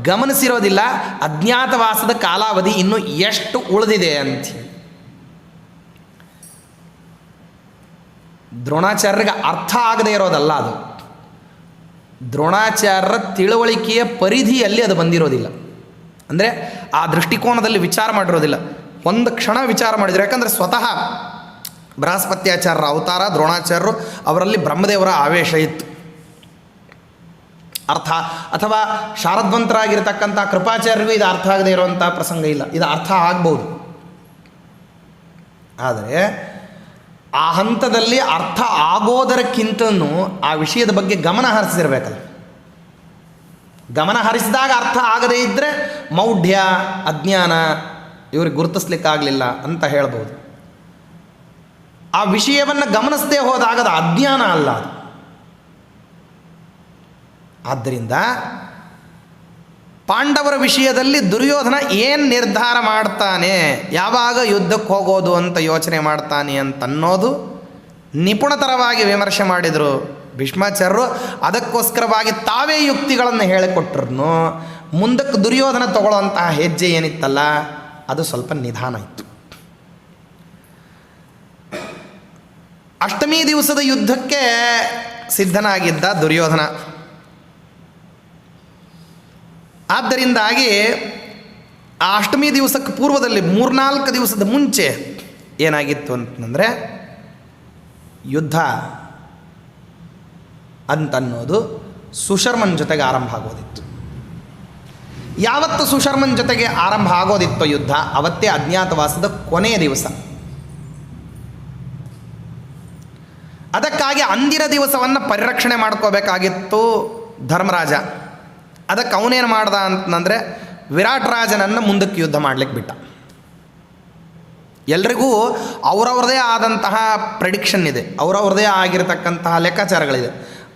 ಗಮನಿಸಿರೋದಿಲ್ಲ ಅಜ್ಞಾತವಾಸದ ಕಾಲಾವಧಿ ಇನ್ನೂ ಎಷ್ಟು ಉಳಿದಿದೆ ಅಂಥೇಳಿ. ದ್ರೋಣಾಚಾರ್ಯರಿಗೆ ಅರ್ಥ ಆಗದೇ ಇರೋದಲ್ಲ ಅದು, ದ್ರೋಣಾಚಾರ್ಯರ ತಿಳುವಳಿಕೆಯ ಪರಿಧಿಯಲ್ಲಿ ಅದು ಬಂದಿರೋದಿಲ್ಲ. ಅಂದರೆ ಆ ದೃಷ್ಟಿಕೋನದಲ್ಲಿ ವಿಚಾರ ಮಾಡಿರೋದಿಲ್ಲ, ಒಂದು ಕ್ಷಣ ವಿಚಾರ ಮಾಡಿದ್ರು. ಯಾಕಂದರೆ ಸ್ವತಃ ಬೃಹಸ್ಪತ್ಯಾಚಾರ್ಯರ ಅವತಾರ ದ್ರೋಣಾಚಾರ್ಯರು, ಅವರಲ್ಲಿ ಬ್ರಹ್ಮದೇವರ ಆವೇಶ ಇತ್ತು ಅರ್ಥ, ಅಥವಾ ಶಾರದ್ವಂತರಾಗಿರ್ತಕ್ಕಂಥ ಕೃಪಾಚಾರ್ಯರಿಗೂ ಇದು ಅರ್ಥ ಆಗದೇ ಇರುವಂಥ ಪ್ರಸಂಗ ಇಲ್ಲ, ಇದು ಅರ್ಥ ಆಗ್ಬೋದು. ಆದರೆ ಆ ಹಂತದಲ್ಲಿ ಅರ್ಥ ಆಗೋದಕ್ಕಿಂತಲೂ ಆ ವಿಷಯದ ಬಗ್ಗೆ ಗಮನ ಹರಿಸಿರ್ಬೇಕಲ್ಲ. ಗಮನ ಹರಿಸಿದಾಗ ಅರ್ಥ ಆಗದೇ ಇದ್ದರೆ ಮೌಢ್ಯ, ಅಜ್ಞಾನ, ಇವ್ರಿಗೆ ಗುರುತಿಸ್ಲಿಕ್ಕಾಗಲಿಲ್ಲ ಅಂತ ಹೇಳ್ಬೋದು. ಆ ವಿಷಯವನ್ನು ಗಮನಿಸದೇ ಹೋದಾಗ ಅದು ಅಜ್ಞಾನ ಅಲ್ಲ ಅದು. ಆದ್ದರಿಂದ ಪಾಂಡವರ ವಿಷಯದಲ್ಲಿ ದುರ್ಯೋಧನ ಏನು ನಿರ್ಧಾರ ಮಾಡ್ತಾನೆ, ಯಾವಾಗ ಯುದ್ಧಕ್ಕೆ ಹೋಗೋದು ಅಂತ ಯೋಚನೆ ಮಾಡ್ತಾನೆ ಅಂತನ್ನೋದು ನಿಪುಣತರವಾಗಿ ವಿಮರ್ಶೆ ಮಾಡಿದರು ಭೀಷ್ಮಾಚಾರ್ಯರು. ಅದಕ್ಕೋಸ್ಕರವಾಗಿ ತಾವೇ ಯುಕ್ತಿಗಳನ್ನು ಹೇಳಿಕೊಟ್ರು. ಮುಂದಕ್ಕೆ ದುರ್ಯೋಧನ ತಗೊಳ್ಳುವಂತಹ ಹೆಜ್ಜೆ ಏನಿತ್ತಲ್ಲ ಅದು ಸ್ವಲ್ಪ ನಿಧಾನ ಇತ್ತು. ಅಷ್ಟಮಿ ದಿವಸದ ಯುದ್ಧಕ್ಕೆ ಸಿದ್ಧನಾಗಿದ್ದ ದುರ್ಯೋಧನ. ಆದ್ದರಿಂದಾಗಿ ಆ ಅಷ್ಟಮಿ ದಿವಸಕ್ಕೆ ಪೂರ್ವದಲ್ಲಿ 3-4 ದಿವಸದ ಮುಂಚೆ ಏನಾಗಿತ್ತು ಅಂತಂದರೆ, ಯುದ್ಧ ಅಂತನ್ನೋದು ಸುಶರ್ಮನ ಜೊತೆಗೆ ಆರಂಭ ಆಗೋದಿತ್ತು. ಯಾವತ್ತು ಸುಶರ್ಮನ ಜೊತೆಗೆ ಆರಂಭ ಆಗೋದಿತ್ತೋ ಯುದ್ಧ, ಅವತ್ತೇ ಅಜ್ಞಾತವಾಸದ ಕೊನೆಯ ದಿವಸ. ಅದಕ್ಕಾಗಿ ಅಂದಿನ ದಿವಸವನ್ನು ಪರಿರಕ್ಷಣೆ ಮಾಡ್ಕೋಬೇಕಾಗಿತ್ತು ಧರ್ಮರಾಜ. ಅದಕ್ಕೆ ಅವನೇನು ಮಾಡ್ದ ಅಂತಂದರೆ ವಿರಾಟ್ ರಾಜನನ್ನು ಮುಂದಕ್ಕೆ ಯುದ್ಧ ಮಾಡಲಿಕ್ಕೆ ಬಿಟ್ಟ. ಎಲ್ರಿಗೂ ಅವರವ್ರದೇ ಆದಂತಹ ಪ್ರೆಡಿಕ್ಷನ್ ಇದೆ, ಅವರವ್ರದೇ ಆಗಿರತಕ್ಕಂತಹ ಲೆಕ್ಕಾಚಾರಗಳಿದೆ,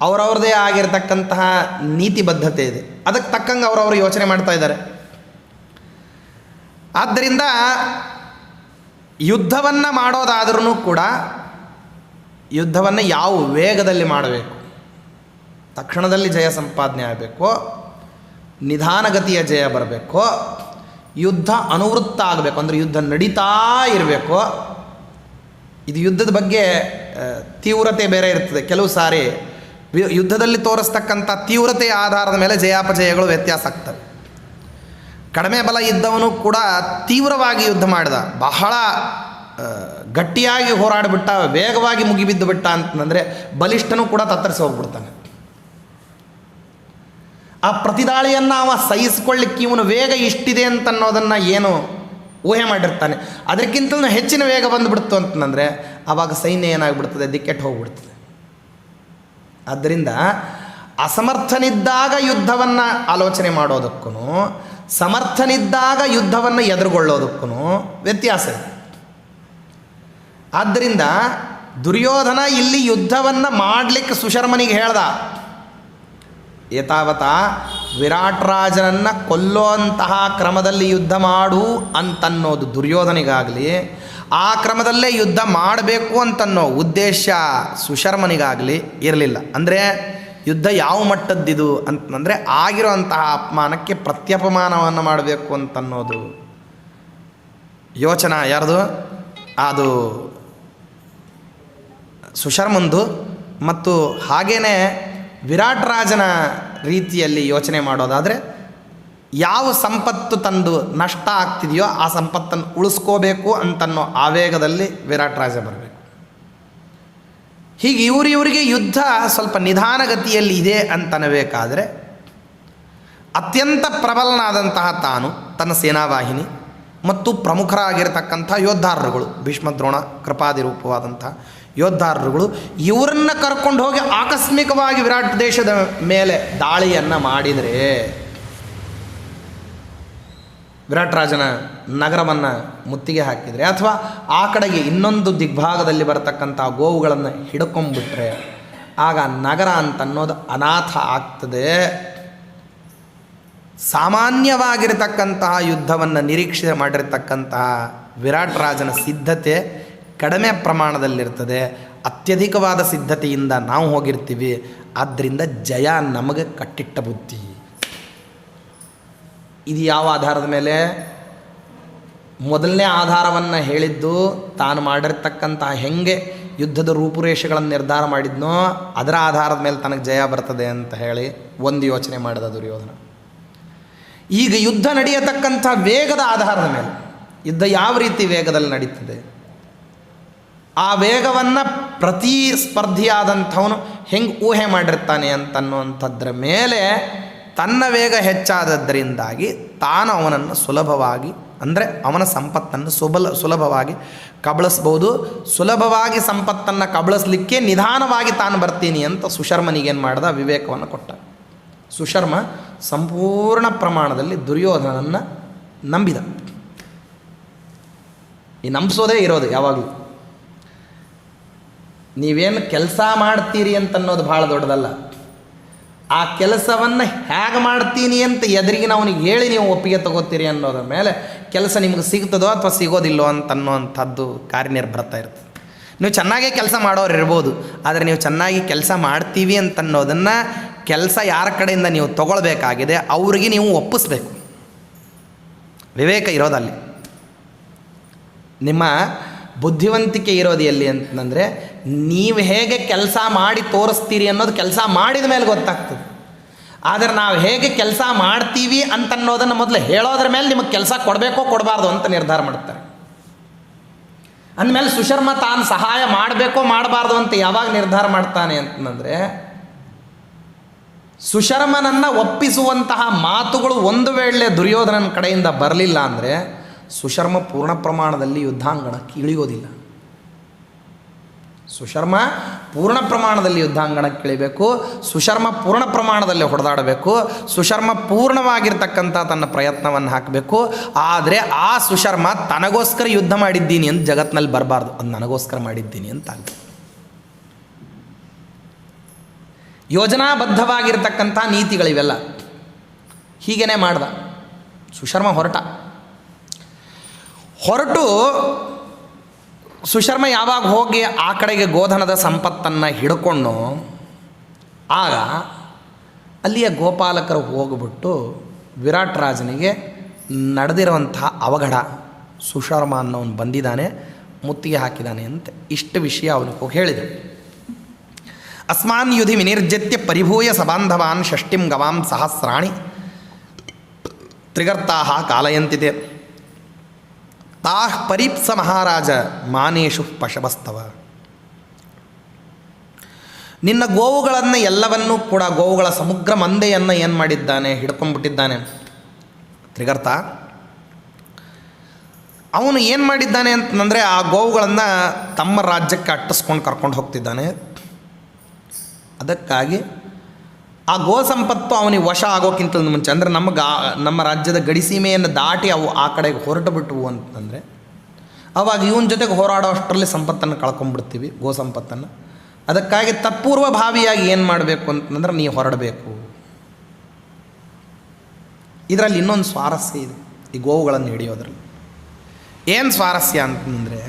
ಅವರವ್ರದೇ ಆಗಿರತಕ್ಕಂತಹ ನೀತಿ ಬದ್ಧತೆ ಇದೆ. ಅದಕ್ಕೆ ತಕ್ಕಂಗೆ ಅವರವರು ಯೋಚನೆ ಮಾಡ್ತಾ ಇದ್ದಾರೆ. ಆದ್ದರಿಂದ ಯುದ್ಧವನ್ನು ಮಾಡೋದಾದ್ರೂ ಕೂಡ ಯುದ್ಧವನ್ನು ಯಾವ ವೇಗದಲ್ಲಿ ಮಾಡಬೇಕು, ತಕ್ಷಣದಲ್ಲಿ ಜಯ ಸಂಪಾದನೆ ಆಗಬೇಕೋ, ನಿಧಾನಗತಿಯ ಜಯ ಬರಬೇಕೋ, ಯುದ್ಧ ಅನುವೃತ್ತ ಆಗಬೇಕು ಅಂದರೆ ಯುದ್ಧ ನಡೀತಾ ಇರಬೇಕೋ. ಇದು ಯುದ್ಧದ ಬಗ್ಗೆ ತೀವ್ರತೆ ಬೇರೆ ಇರ್ತದೆ. ಕೆಲವು ಸಾರಿ ಯುದ್ಧದಲ್ಲಿ ತೋರಿಸ್ತಕ್ಕಂಥ ತೀವ್ರತೆಯ ಆಧಾರದ ಮೇಲೆ ಜಯಾಪಜಯಗಳು ವ್ಯತ್ಯಾಸ ಆಗ್ತವೆ. ಕಡಿಮೆ ಬಲ ಇದ್ದವನು ಕೂಡ ತೀವ್ರವಾಗಿ ಯುದ್ಧ ಮಾಡಿದ, ಬಹಳ ಗಟ್ಟಿಯಾಗಿ ಹೋರಾಡಿಬಿಟ್ಟ, ವೇಗವಾಗಿ ಮುಗಿಬಿದ್ದು ಬಿಟ್ಟ ಅಂತಂದರೆ ಬಲಿಷ್ಠನೂ ಕೂಡ ತತ್ತರಿಸಿ ಹೋಗ್ಬಿಡ್ತಾನೆ. ಆ ಪ್ರತಿದಾಳಿಯನ್ನು ಅವ ಸಹಿಸಿಕೊಳ್ಳಿಕ್ಕೆ ಇವನು ವೇಗ ಇಷ್ಟಿದೆ ಅಂತನ್ನೋದನ್ನು ಏನು ಊಹೆ ಮಾಡಿರ್ತಾನೆ, ಅದಕ್ಕಿಂತಲೂ ಹೆಚ್ಚಿನ ವೇಗ ಬಂದುಬಿಡ್ತು ಅಂತಂದರೆ ಆವಾಗ ಸೈನ್ಯ ಏನಾಗ್ಬಿಡ್ತದೆ, ದಿಕ್ಕೆಟ್ಟು ಹೋಗ್ಬಿಡ್ತದೆ. ಆದ್ದರಿಂದ ಅಸಮರ್ಥನಿದ್ದಾಗ ಯುದ್ಧವನ್ನು ಆಲೋಚನೆ ಮಾಡೋದಕ್ಕೂ ಸಮರ್ಥನಿದ್ದಾಗ ಯುದ್ಧವನ್ನು ಎದುರುಗೊಳ್ಳೋದಕ್ಕೂ ವ್ಯತ್ಯಾಸ ಇದೆ. ಆದ್ದರಿಂದ ದುರ್ಯೋಧನ ಇಲ್ಲಿ ಯುದ್ಧವನ್ನು ಮಾಡಲಿಕ್ಕೆ ಸುಶರ್ಮನಿಗೆ ಹೇಳ್ದ, ಏತಾವತ ವಿರಾಟ್ ರಾಜನನ್ನು ಕೊಲ್ಲುವಂತಹ ಕ್ರಮದಲ್ಲಿ ಯುದ್ಧ ಮಾಡು ಅಂತನ್ನೋದು ದುರ್ಯೋಧನಿಗಾಗಲಿ, ಆ ಕ್ರಮದಲ್ಲೇ ಯುದ್ಧ ಮಾಡಬೇಕು ಅಂತನ್ನೋ ಉದ್ದೇಶ ಸುಶರ್ಮನಿಗಾಗಲಿ ಇರಲಿಲ್ಲ. ಅಂದರೆ ಯುದ್ಧ ಯಾವ ಮಟ್ಟದ್ದಿದು ಅಂತಂದರೆ ಆಗಿರುವಂತಹ ಅಪಮಾನಕ್ಕೆ ಪ್ರತ್ಯಪಮಾನವನ್ನು ಮಾಡಬೇಕು ಅಂತನ್ನೋದು ಯೋಚನೆ ಯಾರ್ದು, ಅದು ಸುಶರ್ಮಂದು. ಮತ್ತು ಹಾಗೇ ವಿರಾಟ್ ರಾಜನ ರೀತಿಯಲ್ಲಿ ಯೋಚನೆ ಮಾಡೋದಾದರೆ ಯಾವ ಸಂಪತ್ತು ತಂದು ನಷ್ಟ ಆಗ್ತಿದೆಯೋ ಆ ಸಂಪತ್ತನ್ನು ಉಳಿಸ್ಕೋಬೇಕು ಅಂತನ್ನೋ ಆವೇಗದಲ್ಲಿ ವಿರಾಟ್ ರಾಜ ಬರಬೇಕು. ಹೀಗೆ ಇವರಿಗೆ ಯುದ್ಧ ಸ್ವಲ್ಪ ನಿಧಾನಗತಿಯಲ್ಲಿ ಇದೆ ಅಂತನಬೇಕಾದರೆ ಅತ್ಯಂತ ಪ್ರಬಲನಾದಂತಹ ತಾನು, ತನ್ನ ಸೇನಾವಾಹಿನಿ ಮತ್ತು ಪ್ರಮುಖರಾಗಿರತಕ್ಕಂಥ ಯೋದ್ಧಾರರುಗಳು, ಭೀಷ್ಮ ದ್ರೋಣ ಕೃಪಾದಿ ರೂಪವಾದಂಥ ಯೋದ್ಧಾರರುಗಳು, ಇವರನ್ನು ಕರ್ಕೊಂಡು ಹೋಗಿ ಆಕಸ್ಮಿಕವಾಗಿ ವಿರಾಟ್ ದೇಶದ ಮೇಲೆ ದಾಳಿಯನ್ನು ಮಾಡಿದರೆ, ವಿರಾಟ್ ರಾಜನ ನಗರವನ್ನು ಮುತ್ತಿಗೆ ಹಾಕಿದರೆ, ಅಥವಾ ಆ ಕಡೆಗೆ ಇನ್ನೊಂದು ದಿಗ್ಭಾಗದಲ್ಲಿ ಬರತಕ್ಕಂಥ ಗೋವುಗಳನ್ನು ಹಿಡ್ಕೊಂಡ್ಬಿಟ್ರೆ ಆಗ ನಗರ ಅಂತನ್ನೋದು ಅನಾಥ ಆಗ್ತದೆ. ಸಾಮಾನ್ಯವಾಗಿರತಕ್ಕಂತಹ ಯುದ್ಧವನ್ನು ನಿರೀಕ್ಷೆ ಮಾಡಿರತಕ್ಕಂತಹ ವಿರಾಟ್ ರಾಜನ ಸಿದ್ಧತೆ ಕಡಿಮೆ ಪ್ರಮಾಣದಲ್ಲಿರ್ತದೆ. ಅತ್ಯಧಿಕವಾದ ಸಿದ್ಧತೆಯಿಂದ ನಾವು ಹೋಗಿರ್ತೀವಿ. ಆದ್ದರಿಂದ ಜಯ ನಮಗೆ ಕಟ್ಟಿಟ್ಟ ಬುದ್ಧಿ. ಇದು ಯಾವ ಆಧಾರದ ಮೇಲೆ? ಮೊದಲನೇ ಆಧಾರವನ್ನು ಹೇಳಿದ್ದು ತಾನು ಮಾಡಿರ್ತಕ್ಕಂತಹ ಹೆಂಗೆ ಯುದ್ಧದ ರೂಪುರೇಷೆಗಳನ್ನು ನಿರ್ಧಾರ ಮಾಡಿದ್ನೋ ಅದರ ಆಧಾರದ ಮೇಲೆ ತನಗೆ ಜಯ ಬರ್ತದೆ ಅಂತ ಹೇಳಿ ಒಂದು ಯೋಚನೆ ಮಾಡಿದ ದುರ್ಯೋಧನ. ಈಗ ಯುದ್ಧ ನಡೆಯತಕ್ಕಂಥ ವೇಗದ ಆಧಾರದ ಮೇಲೆ, ಯುದ್ಧ ಯಾವ ರೀತಿ ವೇಗದಲ್ಲಿ ನಡೀತದೆ, ಆ ವೇಗವನ್ನು ಪ್ರತಿಸ್ಪರ್ಧಿಯಾದಂಥವನು ಹೆಂಗೆ ಊಹೆ ಮಾಡಿರ್ತಾನೆ ಅಂತನ್ನುವಂಥದ್ರ ಮೇಲೆ ತನ್ನ ವೇಗ ಹೆಚ್ಚಾದದ್ದರಿಂದಾಗಿ ತಾನು ಅವನನ್ನು ಸುಲಭವಾಗಿ, ಅಂದರೆ ಅವನ ಸಂಪತ್ತನ್ನು ಸುಲಭವಾಗಿ ಕಬಳಿಸ್ಬೋದು. ಸುಲಭವಾಗಿ ಸಂಪತ್ತನ್ನು ಕಬಳಿಸ್ಲಿಕ್ಕೆ ನಿಧಾನವಾಗಿ ತಾನು ಬರ್ತೀನಿ ಅಂತ ಸುಶರ್ಮನಿಗೇನು ಮಾಡ್ದ, ವಿವೇಕವನ್ನು ಕೊಟ್ಟ. ಸುಶರ್ಮ ಸಂಪೂರ್ಣ ಪ್ರಮಾಣದಲ್ಲಿ ದುರ್ಯೋಧನನ್ನು ನಂಬಿದ. ಈ ನಂಬಿಸೋದೇ ಇರೋದು ಯಾವಾಗಲೂ. ನೀವೇನು ಕೆಲಸ ಮಾಡ್ತೀರಿ ಅಂತನ್ನೋದು ಭಾಳ ದೊಡ್ಡದಲ್ಲ, ಆ ಕೆಲಸವನ್ನು ಹೇಗೆ ಮಾಡ್ತೀನಿ ಅಂತ ಎದುರಿಗೆ ಅವನಿಗೆ ಹೇಳಿ ನೀವು ಒಪ್ಪಿಗೆ ತಗೋತೀರಿ ಅನ್ನೋದ್ರ ಮೇಲೆ ಕೆಲಸ ನಿಮ್ಗೆ ಸಿಗ್ತದೋ ಅಥವಾ ಸಿಗೋದಿಲ್ಲೋ ಅಂತನ್ನುವಂಥದ್ದು ಕಾರ್ಯನಿರ್ಭರತ ಇರ್ತದೆ. ನೀವು ಚೆನ್ನಾಗೇ ಕೆಲಸ ಮಾಡೋರು ಇರ್ಬೋದು, ಆದರೆ ನೀವು ಚೆನ್ನಾಗಿ ಕೆಲಸ ಮಾಡ್ತೀವಿ ಅಂತನ್ನೋದನ್ನು ಕೆಲಸ ಯಾರ ಕಡೆಯಿಂದ ನೀವು ತಗೊಳ್ಬೇಕಾಗಿದೆ ಅವ್ರಿಗೆ ನೀವು ಒಪ್ಪಿಸ್ಬೇಕು. ವಿವೇಕ ಇರೋದಲ್ಲಿ, ನಿಮ್ಮ ಬುದ್ಧಿವಂತಿಕೆ ಇರೋದು ಎಲ್ಲಿ ಅಂತಂದರೆ ನೀವು ಹೇಗೆ ಕೆಲಸ ಮಾಡಿ ತೋರಿಸ್ತೀರಿ ಅನ್ನೋದು ಕೆಲಸ ಮಾಡಿದ ಮೇಲೆ ಗೊತ್ತಾಗ್ತದೆ. ಆದರೆ ನಾವು ಹೇಗೆ ಕೆಲಸ ಮಾಡ್ತೀವಿ ಅಂತನ್ನೋದನ್ನು ಮೊದಲು ಹೇಳೋದ್ರ ಮೇಲೆ ನಿಮಗೆ ಕೆಲಸ ಕೊಡಬೇಕೋ ಕೊಡಬಾರ್ದು ಅಂತ ನಿರ್ಧಾರ ಮಾಡ್ತಾರೆ. ಅಂದಮೇಲೆ ಸುಶರ್ಮ ತಾನು ಸಹಾಯ ಮಾಡಬೇಕೋ ಮಾಡಬಾರ್ದು ಅಂತ ಯಾವಾಗ ನಿರ್ಧಾರ ಮಾಡ್ತಾನೆ ಅಂತಂದರೆ ಸುಶರ್ಮನನ್ನು ಒಪ್ಪಿಸುವಂತಹ ಮಾತುಗಳು ಒಂದು ವೇಳೆ ದುರ್ಯೋಧನನ ಕಡೆಯಿಂದ ಬರಲಿಲ್ಲ ಅಂದರೆ ಸುಶರ್ಮ ಪೂರ್ಣ ಪ್ರಮಾಣದಲ್ಲಿ ಯುದ್ಧಾಂಗಣಕ್ಕೆ ಇಳಿಯೋದಿಲ್ಲ. ಸುಶರ್ಮ ಪೂರ್ಣ ಪ್ರಮಾಣದಲ್ಲಿ ಯುದ್ಧಾಂಗಣಕ್ಕೆ ಇಳಿಬೇಕು. ಸುಶರ್ಮ ಪೂರ್ಣ ಪ್ರಮಾಣದಲ್ಲಿ ಹೊಡೆದಾಡಬೇಕು. ಸುಶರ್ಮ ಪೂರ್ಣವಾಗಿರ್ತಕ್ಕಂಥ ತನ್ನ ಪ್ರಯತ್ನವನ್ನು ಹಾಕಬೇಕು. ಆದರೆ ಆ ಸುಶರ್ಮ ತನಗೋಸ್ಕರ ಯುದ್ಧ ಮಾಡಿದ್ದೀನಿ ಅಂತ ಜಗತ್ತಿನಲ್ಲಿ ಬರಬಾರ್ದು. ಅದು ನನಗೋಸ್ಕರ ಮಾಡಿದ್ದೀನಿ ಅಂತ ಆಗಬೇಕು. ಯೋಜನಾಬದ್ಧವಾಗಿರ್ತಕ್ಕಂಥ ನೀತಿಗಳಿವೆಲ್ಲ. ಹೀಗೇ ಮಾಡ್ದ ಸುಶರ್ಮ. ಹೊರಟು ಸುಶರ್ಮ ಯಾವಾಗ ಹೋಗಿ ಆ ಕಡೆಗೆ ಗೋಧನದ ಸಂಪತ್ತನ್ನು ಹಿಡ್ಕೊಂಡು ಆಗ ಅಲ್ಲಿಯ ಗೋಪಾಲಕರು ಹೋಗ್ಬಿಟ್ಟು ವಿರಾಟ್ ರಾಜನಿಗೆ ನಡೆದಿರುವಂತಹ ಅವಘಡ, ಸುಶರ್ಮ ಅನ್ನೋನು ಬಂದಿದ್ದಾನೆ, ಮುತ್ತಿಗೆ ಹಾಕಿದ್ದಾನೆ ಅಂತ ಇಷ್ಟು ವಿಷಯ ಅವನಿಗೆ ಹೋಗಿ ಹೇಳಿದರು. ಅಸ್ಮಾನ್ ಯುಧಿ ವಿನಿರ್ಜಿತ್ಯ ಪರಿಭೂಯ ಸಬಾಂಧವಾನ್ ಷಷ್ಟಿಂ ಗವಾಂ ಸಹಸ್ರಾಣಿ ತ್ರಿಗರ್ತಾಃ ಕಾಲಯಂತಿದೆ ತಾಃ ಪರೀಪ್ಸ ಮಹಾರಾಜ ಮಾನೇಶು ಪಶವಸ್ತವ. ನಿನ್ನ ಗೋವುಗಳನ್ನು ಎಲ್ಲವನ್ನೂ ಕೂಡ ಗೋವುಗಳ ಸಮಗ್ರ ಮಂದೆಯನ್ನು ಏನು ಮಾಡಿದ್ದಾನೆ, ಹಿಡ್ಕೊಂಡ್ಬಿಟ್ಟಿದ್ದಾನೆ ತ್ರಿಗರ್ತ. ಅವನು ಏನು ಮಾಡಿದ್ದಾನೆ ಅಂತಂದರೆ ಆ ಗೋವುಗಳನ್ನು ತಮ್ಮ ರಾಜ್ಯಕ್ಕೆ ಅಟ್ಟಿಸ್ಕೊಂಡು ಕರ್ಕೊಂಡು ಹೋಗ್ತಿದ್ದಾನೆ. ಅದಕ್ಕಾಗಿ ಆ ಗೋ ಸಂಪತ್ತು ಅವನಿಗೆ ವಶ ಆಗೋಕ್ಕಿಂತ ಮುಂಚೆ ಅಂದರೆ ನಮ್ಮ ರಾಜ್ಯದ ಗಡಿಸೀಮೆಯನ್ನು ದಾಟಿ ಅವು ಆ ಕಡೆಗೆ ಹೊರಟು ಬಿಟ್ಟವು ಅಂತಂದರೆ ಅವಾಗ ಇವನ ಜೊತೆಗೆ ಹೋರಾಡೋ ಅಷ್ಟರಲ್ಲಿ ಸಂಪತ್ತನ್ನು ಕಳ್ಕೊಂಡ್ಬಿಡ್ತೀವಿ, ಗೋ ಸಂಪತ್ತನ್ನು. ಅದಕ್ಕಾಗಿ ತತ್ಪೂರ್ವಭಾವಿಯಾಗಿ ಏನು ಮಾಡಬೇಕು ಅಂತಂದ್ರೆ ನೀವು ಹೊರಡಬೇಕು. ಇದರಲ್ಲಿ ಇನ್ನೊಂದು ಸ್ವಾರಸ್ಯ ಇದೆ ಈ ಗೋವುಗಳನ್ನು ಹಿಡಿಯೋದ್ರಲ್ಲಿ. ಏನು ಸ್ವಾರಸ್ಯ ಅಂತಂದರೆ,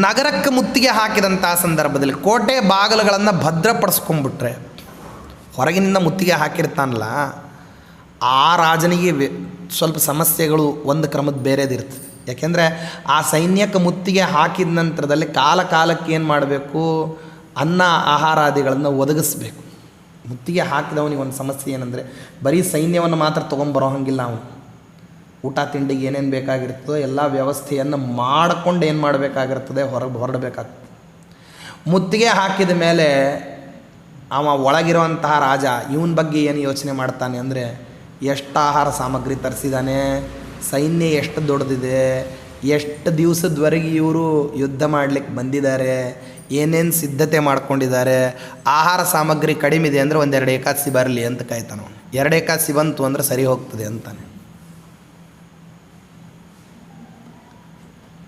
ನಗರಕ್ಕೆ ಮುತ್ತಿಗೆ ಹಾಕಿದಂಥ ಸಂದರ್ಭದಲ್ಲಿ ಕೋಟೆ ಬಾಗಿಲುಗಳನ್ನು ಭದ್ರಪಡಿಸ್ಕೊಂಡ್ಬಿಟ್ರೆ, ಹೊರಗಿನಿಂದ ಮುತ್ತಿಗೆ ಹಾಕಿರ್ತಾನಲ್ಲ ಆ ರಾಜನಿಗೆ ಸ್ವಲ್ಪ ಸಮಸ್ಯೆಗಳು ಒಂದು ಕ್ರಮದ ಬೇರೆದಿರ್ತದೆ. ಯಾಕೆಂದರೆ ಆ ಸೈನ್ಯಕ್ಕೆ ಮುತ್ತಿಗೆ ಹಾಕಿದ ನಂತರದಲ್ಲಿ ಕಾಲಕ್ಕೆ ಏನು ಮಾಡಬೇಕು, ಅನ್ನ ಆಹಾರಾದಿಗಳನ್ನು ಒದಗಿಸ್ಬೇಕು. ಮುತ್ತಿಗೆ ಹಾಕಿದವನಿಗೆ ಒಂದು ಸಮಸ್ಯೆ ಏನಂದರೆ ಬರೀ ಸೈನ್ಯವನ್ನು ಮಾತ್ರ ತೊಗೊಂಬರೋ ಹಂಗಿಲ್ಲ. ಅವನು ಊಟ ತಿಂಡಿಗೆ ಏನೇನು ಬೇಕಾಗಿರ್ತದೋ ಎಲ್ಲ ವ್ಯವಸ್ಥೆಯನ್ನು ಮಾಡಿಕೊಂಡು ಏನು ಮಾಡಬೇಕಾಗಿರ್ತದೆ, ಹೊರಡಬೇಕಾಗ್ತದೆ. ಮುತ್ತಿಗೆ ಹಾಕಿದ ಮೇಲೆ ಅವ ಒಳಗಿರುವಂತಹ ರಾಜ ಇವನ ಬಗ್ಗೆ ಏನು ಯೋಚನೆ ಮಾಡ್ತಾನೆ ಅಂದರೆ, ಎಷ್ಟು ಆಹಾರ ಸಾಮಗ್ರಿ ತರಿಸಿದ್ದಾನೆ, ಸೈನ್ಯ ಎಷ್ಟು ದೊಡ್ಡದಿದೆ, ಎಷ್ಟು ದಿವಸದವರೆಗೆ ಇವರು ಯುದ್ಧ ಮಾಡಲಿಕ್ಕೆ ಬಂದಿದ್ದಾರೆ, ಏನೇನು ಸಿದ್ಧತೆ ಮಾಡ್ಕೊಂಡಿದ್ದಾರೆ, ಆಹಾರ ಸಾಮಗ್ರಿ ಕಡಿಮೆ ಇದೆ ಅಂದರೆ ಒಂದೆರಡು ಏಕಾದಶಿ ಬರಲಿ ಅಂತ ಕಾಯ್ತಾನೆ. 2 ಏಕಾದಶಿ ಬಂತು ಅಂದರೆ ಸರಿ ಹೋಗ್ತದೆ ಅಂತಾನೆ.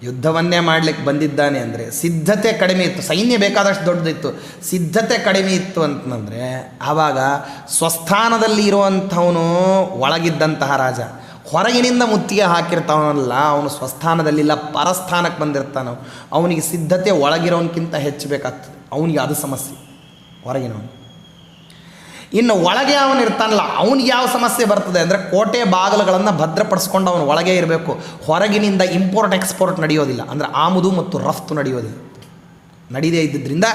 ಯುದ್ಧವನ್ನೇ ಮಾಡಲಿಕ್ಕೆ ಬಂದಿದ್ದಾನೆ ಅಂದರೆ ಸಿದ್ಧತೆ ಕಡಿಮೆ ಇತ್ತು. ಸೈನ್ಯ ಬೇಕಾದಷ್ಟು ದೊಡ್ಡದಿತ್ತು, ಸಿದ್ಧತೆ ಕಡಿಮೆ ಇತ್ತು ಅಂತಂದರೆ ಆವಾಗ ಸ್ವಸ್ಥಾನದಲ್ಲಿ ಇರುವಂಥವನು ಒಳಗಿದ್ದಂತಹ ರಾಜ ಹೊರಗಿನಿಂದ ಮುತ್ತಿಗೆ ಹಾಕಿರ್ತಾವನಲ್ಲ, ಅವನು ಸ್ವಸ್ಥಾನದಲ್ಲಿಲ್ಲ, ಪರಸ್ಥಾನಕ್ಕೆ ಬಂದಿರ್ತಾನೆ. ಅವನಿಗೆ ಸಿದ್ಧತೆ ಒಳಗಿರೋನ್ಕಿಂತ ಹೆಚ್ಚು ಬೇಕಾಗ್ತದೆ. ಅವನಿಗೆ ಅದು ಸಮಸ್ಯೆ ಹೊರಗಿನವನು. ಇನ್ನು ಒಳಗೆ ಅವನು ಇರ್ತಾನಲ್ಲ, ಅವನಿಗೆ ಯಾವ ಸಮಸ್ಯೆ ಬರ್ತದೆ ಅಂದರೆ ಕೋಟೆ ಬಾಗಿಲುಗಳನ್ನು ಭದ್ರಪಡಿಸ್ಕೊಂಡು ಅವನು ಒಳಗೆ ಇರಬೇಕು. ಹೊರಗಿನಿಂದ ಇಂಪೋರ್ಟ್ ಎಕ್ಸ್ಪೋರ್ಟ್ ನಡೆಯೋದಿಲ್ಲ, ಅಂದರೆ ಆಮದು ಮತ್ತು ರಫ್ತು ನಡೆಯೋದಿಲ್ಲ. ನಡೀದೇ ಇದ್ದಿದ್ದರಿಂದ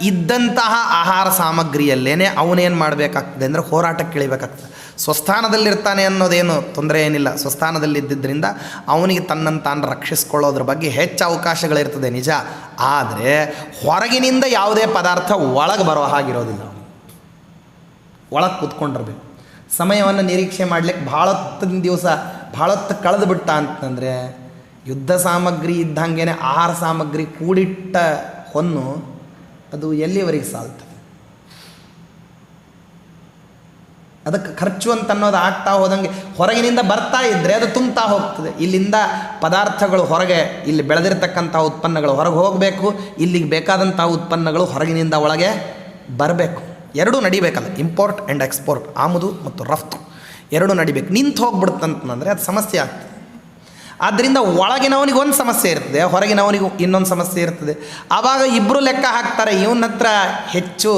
ಇದ್ದಂತಹ ಆಹಾರ ಸಾಮಗ್ರಿಯಲ್ಲೇನೆ ಅವನೇನು ಮಾಡಬೇಕಾಗ್ತದೆ ಅಂದರೆ ಹೋರಾಟಕ್ಕೆ ಇಳಿಬೇಕಾಗ್ತದೆ. ಸ್ವಸ್ಥಾನದಲ್ಲಿರ್ತಾನೆ ಅನ್ನೋದೇನು ತೊಂದರೆ ಏನಿಲ್ಲ. ಸ್ವಸ್ಥಾನದಲ್ಲಿದ್ದರಿಂದ ಅವನಿಗೆ ತನ್ನನ್ನು ತಾನು ರಕ್ಷಿಸ್ಕೊಳ್ಳೋದ್ರ ಬಗ್ಗೆ ಹೆಚ್ಚು ಅವಕಾಶಗಳಿರ್ತದೆ ನಿಜ. ಆದರೆ ಹೊರಗಿನಿಂದ ಯಾವುದೇ ಪದಾರ್ಥ ಒಳಗೆ ಬರೋ ಹಾಗಿರೋದಿಲ್ಲ. ಒಳಗೆ ಕೂತ್ಕೊಂಡಿರ್ಬೇಕು. ಸಮಯವನ್ನು ನಿರೀಕ್ಷೆ ಮಾಡಲಿಕ್ಕೆ ಭಾಳೊತ್ತಿನ ದಿವಸ ಭಾಳೊತ್ತು ಕಳೆದು ಬಿಟ್ಟ ಅಂತಂದರೆ ಯುದ್ಧ ಸಾಮಗ್ರಿ ಇದ್ದಂಗೆ ಆಹಾರ ಸಾಮಗ್ರಿ ಕೂಡಿಟ್ಟ ಹೊನ್ನು ಅದು ಎಲ್ಲಿವರೆಗೆ ಸಾಲ್ತದೆ. ಅದಕ್ಕೆ ಖರ್ಚು ಅಂತ ಅನ್ನೋದು ಆಗ್ತಾ ಹೋದಂಗೆ ಹೊರಗಿನಿಂದ ಬರ್ತಾ ಇದ್ದರೆ ಅದು ತುಂಬ್ತಾ ಹೋಗ್ತದೆ. ಇಲ್ಲಿಂದ ಪದಾರ್ಥಗಳು ಹೊರಗೆ, ಇಲ್ಲಿ ಬೆಳೆದಿರ್ತಕ್ಕಂಥ ಉತ್ಪನ್ನಗಳು ಹೊರಗೆ ಹೋಗಬೇಕು, ಇಲ್ಲಿಗೆ ಬೇಕಾದಂಥ ಉತ್ಪನ್ನಗಳು ಹೊರಗಿನಿಂದ ಒಳಗೆ ಬರಬೇಕು. ಎರಡೂ ನಡಿಬೇಕಲ್ಲ, ಇಂಪೋರ್ಟ್ ಆ್ಯಂಡ್ ಎಕ್ಸ್ಪೋರ್ಟ್, ಆಮದು ಮತ್ತು ರಫ್ತು ಎರಡೂ ನಡಿಬೇಕು. ನಿಂತು ಹೋಗ್ಬಿಡ್ತಂತಂದರೆ ಅದು ಸಮಸ್ಯೆ ಆಗ್ತದೆ. ಆದ್ದರಿಂದ ಒಳಗಿನವನಿಗೆ ಒಂದು ಸಮಸ್ಯೆ ಇರ್ತದೆ, ಹೊರಗಿನವನಿಗೂ ಇನ್ನೊಂದು ಸಮಸ್ಯೆ ಇರ್ತದೆ. ಆವಾಗ ಇಬ್ಬರು ಲೆಕ್ಕ ಹಾಕ್ತಾರೆ, ಇವನ ಹತ್ರ ಹೆಚ್ಚು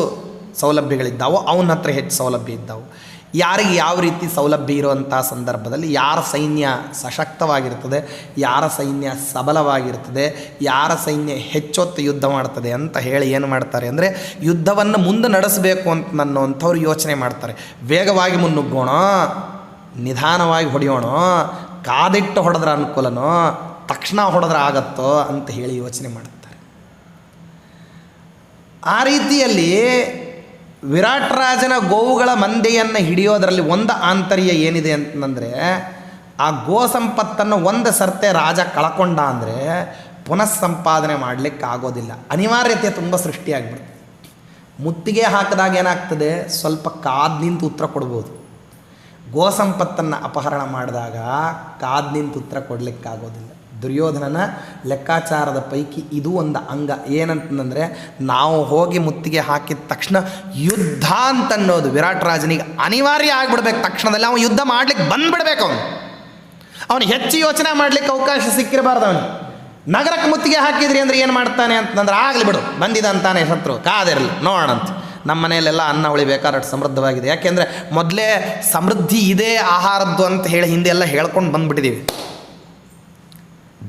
ಸೌಲಭ್ಯಗಳಿದ್ದಾವೆ, ಅವನ ಹತ್ರ ಹೆಚ್ಚು ಸೌಲಭ್ಯ ಇದ್ದಾವೆ. ಯಾರಿಗೆ ಯಾವ ರೀತಿ ಸೌಲಭ್ಯ ಇರುವಂಥ ಸಂದರ್ಭದಲ್ಲಿ ಯಾರ ಸೈನ್ಯ ಸಶಕ್ತವಾಗಿರ್ತದೆ, ಯಾರ ಸೈನ್ಯ ಸಬಲವಾಗಿರ್ತದೆ, ಯಾರ ಸೈನ್ಯ ಹೆಚ್ಚೊತ್ತು ಯುದ್ಧ ಮಾಡ್ತದೆ ಅಂತ ಹೇಳಿ ಏನು ಮಾಡ್ತಾರೆ ಅಂದರೆ ಯುದ್ಧವನ್ನು ಮುಂದೆ ನಡೆಸಬೇಕು ಅಂತ ನನ್ನೋಂಥವ್ರು ಯೋಚನೆ ಮಾಡ್ತಾರೆ. ವೇಗವಾಗಿ ಮುನ್ನುಗ್ಗೋಣ, ನಿಧಾನವಾಗಿ ಹೊಡೆಯೋಣ, ಕಾದಿಟ್ಟು ಹೊಡೆದ್ರೆ ಅನುಕೂಲನೋ, ತಕ್ಷಣ ಹೊಡೆದ್ರೆ ಆಗತ್ತೋ ಅಂತ ಹೇಳಿ ಯೋಚನೆ ಮಾಡ್ತಾರೆ. ಆ ರೀತಿಯಲ್ಲಿ ವಿರಾಟ್ ರಾಜನ ಗೋವುಗಳ ಮಂದೆಯನ್ನು ಹಿಡಿಯೋದರಲ್ಲಿ ಒಂದು ಆಂತರ್ಯ ಏನಿದೆ ಅಂತಂದರೆ, ಆ ಗೋ ಸಂಪತ್ತನ್ನು ಒಂದು ಸರ್ತೆ ರಾಜ ಕಳ್ಕೊಂಡ ಅಂದರೆ ಪುನಃ ಸಂಪಾದನೆ ಮಾಡಲಿಕ್ಕೆ ಆಗೋದಿಲ್ಲ, ಅನಿವಾರ್ಯತೆ ತುಂಬ ಸೃಷ್ಟಿಯಾಗ್ಬಿಡುತ್ತೆ. ಮುತ್ತಿಗೆ ಹಾಕಿದಾಗ ಏನಾಗ್ತದೆ, ಸ್ವಲ್ಪ ಕಾದು ನಿಂತು ಉತ್ತರ ಕೊಡ್ಬೋದು. ಗೋ ಸಂಪತ್ತನ್ನು ಅಪಹರಣ ಮಾಡಿದಾಗ ಕಾದು ನಿಂತು ಉತ್ತರ ಕೊಡಲಿಕ್ಕಾಗೋದಿಲ್ಲ. ದುರ್ಯೋಧನನ ಲೆಕ್ಕಾಚಾರದ ಪೈಕಿ ಇದು ಒಂದು ಅಂಗ. ಏನಂತಂದರೆ, ನಾವು ಹೋಗಿ ಮುತ್ತಿಗೆ ಹಾಕಿದ ತಕ್ಷಣ ಯುದ್ಧ ಅಂತನ್ನೋದು ವಿರಾಟ್ ರಾಜನಿಗೆ ಅನಿವಾರ್ಯ ಆಗಿಬಿಡ್ಬೇಕು. ತಕ್ಷಣದಲ್ಲಿ ಅವನು ಯುದ್ಧ ಮಾಡಲಿಕ್ಕೆ ಬಂದುಬಿಡ್ಬೇಕು. ಅವನಿಗೆ ಹೆಚ್ಚು ಯೋಚನೆ ಮಾಡಲಿಕ್ಕೆ ಅವಕಾಶ ಸಿಕ್ಕಿರಬಾರ್ದು. ಅವನು ನಗರಕ್ಕೆ ಮುತ್ತಿಗೆ ಹಾಕಿದ್ರಿ ಅಂದರೆ ಏನು ಮಾಡ್ತಾನೆ ಅಂತಂದ್ರೆ, ಆಗಲಿ ಬಿಡು ಬಂದಿದಂತಾನೆ ಶತ್ರು, ಕಾದಿರಲಿ ನೋಡೋಣಂತ. ನಮ್ಮ ಮನೆಯಲ್ಲೆಲ್ಲ ಅನ್ನ ಉಳಿಬೇಕಾದ್ರೆ ಸಮೃದ್ಧವಾಗಿದೆ. ಯಾಕೆಂದರೆ ಮೊದಲೇ ಸಮೃದ್ಧಿ ಇದೆ ಆಹಾರದ್ದು ಅಂತ ಹೇಳಿ ಹಿಂದೆಲ್ಲ ಹೇಳ್ಕೊಂಡು ಬಂದುಬಿಟ್ಟಿದ್ದೀವಿ.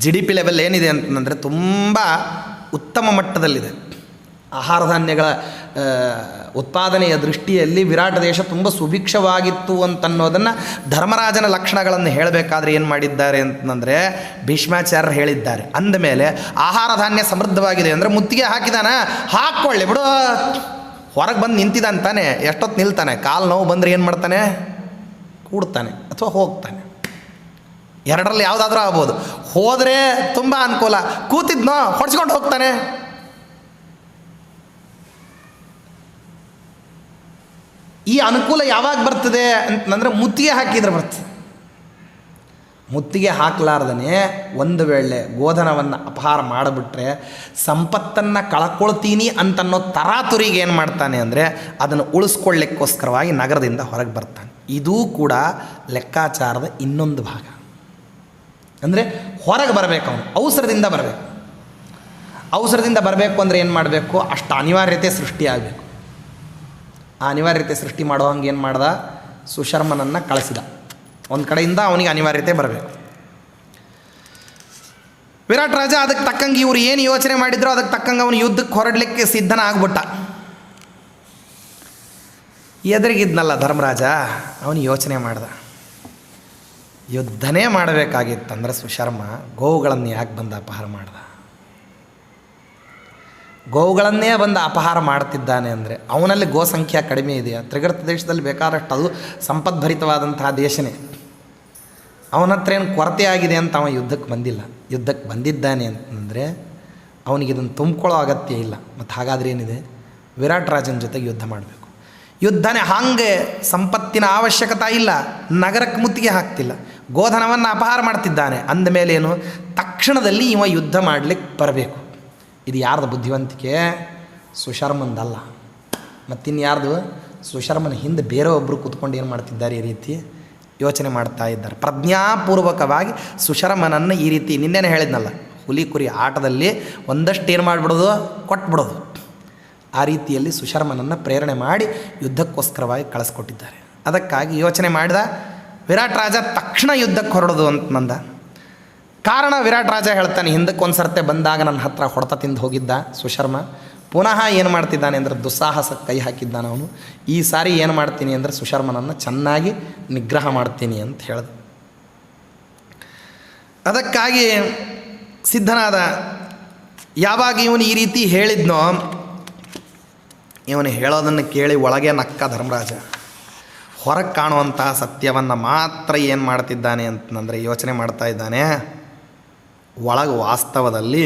GDP ಲೆವೆಲ್ ಏನಿದೆ ಅಂತಂದರೆ ತುಂಬ ಉತ್ತಮ ಮಟ್ಟದಲ್ಲಿದೆ. ಆಹಾರ ಧಾನ್ಯಗಳ ಉತ್ಪಾದನೆಯ ದೃಷ್ಟಿಯಲ್ಲಿ ವಿರಾಟ ದೇಶ ತುಂಬ ಸುಭಿಕ್ಷವಾಗಿತ್ತು ಅಂತನ್ನೋದನ್ನು ಧರ್ಮರಾಜನ ಲಕ್ಷಣಗಳನ್ನು ಹೇಳಬೇಕಾದ್ರೆ ಏನು ಮಾಡಿದ್ದಾರೆ ಅಂತಂದರೆ, ಭೀಷ್ಮಾಚಾರ್ಯರು ಹೇಳಿದ್ದಾರೆ. ಅಂದಮೇಲೆ ಆಹಾರ ಧಾನ್ಯ ಸಮೃದ್ಧವಾಗಿದೆ ಅಂದರೆ ಮುತ್ತಿಗೆ ಹಾಕಿದಾನ, ಹಾಕ್ಕೊಳ್ಳಿ ಬಿಡು, ಹೊರಗೆ ಬಂದು ನಿಂತಿದ್ದಾನೆ, ಎಷ್ಟೊತ್ತು ನಿಲ್ತಾನೆ, ಕಾಲು ನೋವು ಬಂದರೆ ಏನು ಮಾಡ್ತಾನೆ, ಕೂಡ್ತಾನೆ ಅಥವಾ ಹೋಗ್ತಾನೆ. ಎರಡರಲ್ಲಿ ಯಾವುದಾದ್ರೂ ಆಗ್ಬೋದು. ಹೋದರೆ ತುಂಬ ಅನುಕೂಲ, ಕೂತಿದ್ನೋ ಹೊಡ್ಸ್ಕೊಂಡು ಹೋಗ್ತಾನೆ. ಈ ಅನುಕೂಲ ಯಾವಾಗ ಬರ್ತದೆ ಅಂತಂದರೆ ಮುತ್ತಿಗೆ ಹಾಕಿದ್ರೆ ಬರ್ತದೆ. ಮುತ್ತಿಗೆ ಹಾಕಲಾರ್ದೇ ಒಂದು ವೇಳೆ ಗೋಧನವನ್ನು ಅಪಹಾರ ಮಾಡಿಬಿಟ್ರೆ ಸಂಪತ್ತನ್ನು ಕಳ್ಕೊಳ್ತೀನಿ ಅಂತನ್ನೋ ತರಾತುರಿಗೆ ಏನು ಮಾಡ್ತಾನೆ ಅಂದರೆ, ಅದನ್ನು ಉಳಿಸ್ಕೊಳ್ಳಿಕ್ಕೋಸ್ಕರವಾಗಿ ನಗರದಿಂದ ಹೊರಗೆ ಬರ್ತಾನೆ. ಇದೂ ಕೂಡ ಲೆಕ್ಕಾಚಾರದ ಇನ್ನೊಂದು ಭಾಗ. ಅಂದರೆ ಹೊರಗೆ ಬರಬೇಕು, ಅವನು ಅವಸರದಿಂದ ಬರಬೇಕು. ಅವಸರದಿಂದ ಬರಬೇಕು ಅಂದರೆ ಏನು ಮಾಡಬೇಕು, ಅಷ್ಟು ಅನಿವಾರ್ಯತೆ ಸೃಷ್ಟಿಯಾಗಬೇಕು. ಆ ಅನಿವಾರ್ಯತೆ ಸೃಷ್ಟಿ ಮಾಡೋ ಹಂಗೆ ಏನು ಮಾಡ್ದ, ಸುಶರ್ಮನನ್ನು ಕಳಿಸಿದ. ಒಂದು ಕಡೆಯಿಂದ ಅವನಿಗೆ ಅನಿವಾರ್ಯತೆ ಬರಬೇಕು. ವಿರಾಟ್ ರಾಜ ಅದಕ್ಕೆ ತಕ್ಕಂಗೆ ಇವರು ಏನು ಯೋಚನೆ ಮಾಡಿದ್ರು ಅದಕ್ಕೆ ತಕ್ಕಂಗೆ ಅವನು ಯುದ್ಧಕ್ಕೆ ಹೊರಡಲಿಕ್ಕೆ ಸಿದ್ಧನ ಆಗ್ಬಿಟ್ಟ. ಎದುರಿಗಿದ್ನಲ್ಲ ಧರ್ಮರಾಜ, ಅವನು ಯೋಚನೆ ಮಾಡ್ದ, ಯುದ್ಧನೇ ಮಾಡಬೇಕಾಗಿತ್ತಂದ್ರೆ ಸುಶರ್ಮ ಗೋವುಗಳನ್ನು ಯಾಕೆ ಬಂದು ಅಪಹಾರ ಮಾಡ್ದ. ಗೋವುಗಳನ್ನೇ ಬಂದು ಅಪಹಾರ ಮಾಡ್ತಿದ್ದಾನೆ ಅಂದರೆ ಅವನಲ್ಲಿ ಗೋ ಸಂಖ್ಯೆ ಕಡಿಮೆ ಇದೆಯಾ? ತ್ರಿಗರ್ತ ದೇಶದಲ್ಲಿ ಬೇಕಾದಷ್ಟು ಅದು ಸಂಪದ್ಭರಿತವಾದಂತಹ ದೇಶನೇ. ಅವನ ಹತ್ರ ಏನು ಕೊರತೆ ಆಗಿದೆ ಅಂತ ಅವ ಯುದ್ಧಕ್ಕೆ ಬಂದಿಲ್ಲ. ಯುದ್ಧಕ್ಕೆ ಬಂದಿದ್ದಾನೆ ಅಂತಂದರೆ ಅವನಿಗಿದನ್ನು ತುಂಬಿಕೊಳ್ಳೋ ಅಗತ್ಯ ಇಲ್ಲ. ಮತ್ತು ಹಾಗಾದರೆ ಏನಿದೆ, ವಿರಾಟ್ ರಾಜನ ಜೊತೆಗೆ ಯುದ್ಧ ಮಾಡಬೇಕು. ಯುದ್ಧನೇ ಹಾಗೆ ಸಂಪತ್ತಿನ ಅವಶ್ಯಕತೆ ಇಲ್ಲ, ನಗರಕ್ಕೆ ಮುತ್ತಿಗೆ ಹಾಕ್ತಿಲ್ಲ, ಗೋಧನವನ್ನು ಅಪಹಾರ ಮಾಡ್ತಿದ್ದಾನೆ ಅಂದಮೇಲೇನು, ತಕ್ಷಣದಲ್ಲಿ ಇವ ಯುದ್ಧ ಮಾಡಲಿಕ್ಕೆ ಬರಬೇಕು. ಇದು ಯಾರ್ದು ಬುದ್ಧಿವಂತಿಕೆ? ಸುಶರ್ಮಂದಲ್ಲ. ಮತ್ತಿನ್ಯಾರ್ದು? ಸುಶರ್ಮನ ಹಿಂದೆ ಬೇರೆ ಒಬ್ಬರು ಕೂತ್ಕೊಂಡು ಏನು ಮಾಡ್ತಿದ್ದಾರೆ, ಈ ರೀತಿ ಯೋಚನೆ ಮಾಡ್ತಾ ಇದ್ದಾರೆ. ಪ್ರಜ್ಞಾಪೂರ್ವಕವಾಗಿ ಸುಶರ್ಮನನ್ನು ಈ ರೀತಿ, ನಿನ್ನೆನೇ ಹೇಳಿದ್ನಲ್ಲ, ಹುಲಿ ಕುರಿ ಆಟದಲ್ಲಿ ಒಂದಷ್ಟು ಏನು ಮಾಡಿಬಿಡೋದು, ಕೊಟ್ಬಿಡೋದು. ಆ ರೀತಿಯಲ್ಲಿ ಸುಶರ್ಮನನ್ನು ಪ್ರೇರಣೆ ಮಾಡಿ ಯುದ್ಧಕ್ಕೋಸ್ಕರವಾಗಿ ಕಳಿಸ್ಕೊಟ್ಟಿದ್ದಾರೆ. ಅದಕ್ಕಾಗಿ ಯೋಚನೆ ಮಾಡಿದ ವಿರಾಟ್ ರಾಜ ತಕ್ಷಣ ಯುದ್ಧಕ್ಕೆ ಹೊರಡೋದು ಅಂತಂದ. ಕಾರಣ ವಿರಾಟ್ ರಾಜ ಹೇಳ್ತಾನೆ, ಹಿಂದಕ್ಕೆ ಒಂದು ಸರ್ತೆ ಬಂದಾಗ ನನ್ನ ಹತ್ರ ಹೊಡೆತ ತಿಂದು ಹೋಗಿದ್ದ ಸುಶರ್ಮ, ಪುನಃ ಏನು ಮಾಡ್ತಿದ್ದಾನೆ ಅಂದರೆ ದುಸ್ಸಾಹಸಕ್ಕೆ ಕೈ ಹಾಕಿದ್ದಾನೆ ಅವನು. ಈ ಸಾರಿ ಏನು ಮಾಡ್ತೀನಿ ಅಂದರೆ ಸುಶರ್ಮನನ್ನು ಚೆನ್ನಾಗಿ ನಿಗ್ರಹ ಮಾಡ್ತೀನಿ ಅಂತ ಹೇಳ್ದ. ಅದಕ್ಕಾಗಿ ಸಿದ್ಧನಾದ. ಯಾವಾಗ ಇವನು ಈ ರೀತಿ ಹೇಳಿದ್ನೋ, ಇವನು ಹೇಳೋದನ್ನು ಕೇಳಿ ಒಳಗೆ ನಕ್ಕ ಧರ್ಮರಾಜ. ಹೊರಗೆ ಕಾಣುವಂತಹ ಸತ್ಯವನ್ನು ಮಾತ್ರ ಏನು ಮಾಡ್ತಿದ್ದಾನೆ ಅಂತಂದರೆ ಯೋಚನೆ ಮಾಡ್ತಾ ಇದ್ದಾನೆ, ಒಳಗೆ ವಾಸ್ತವದಲ್ಲಿ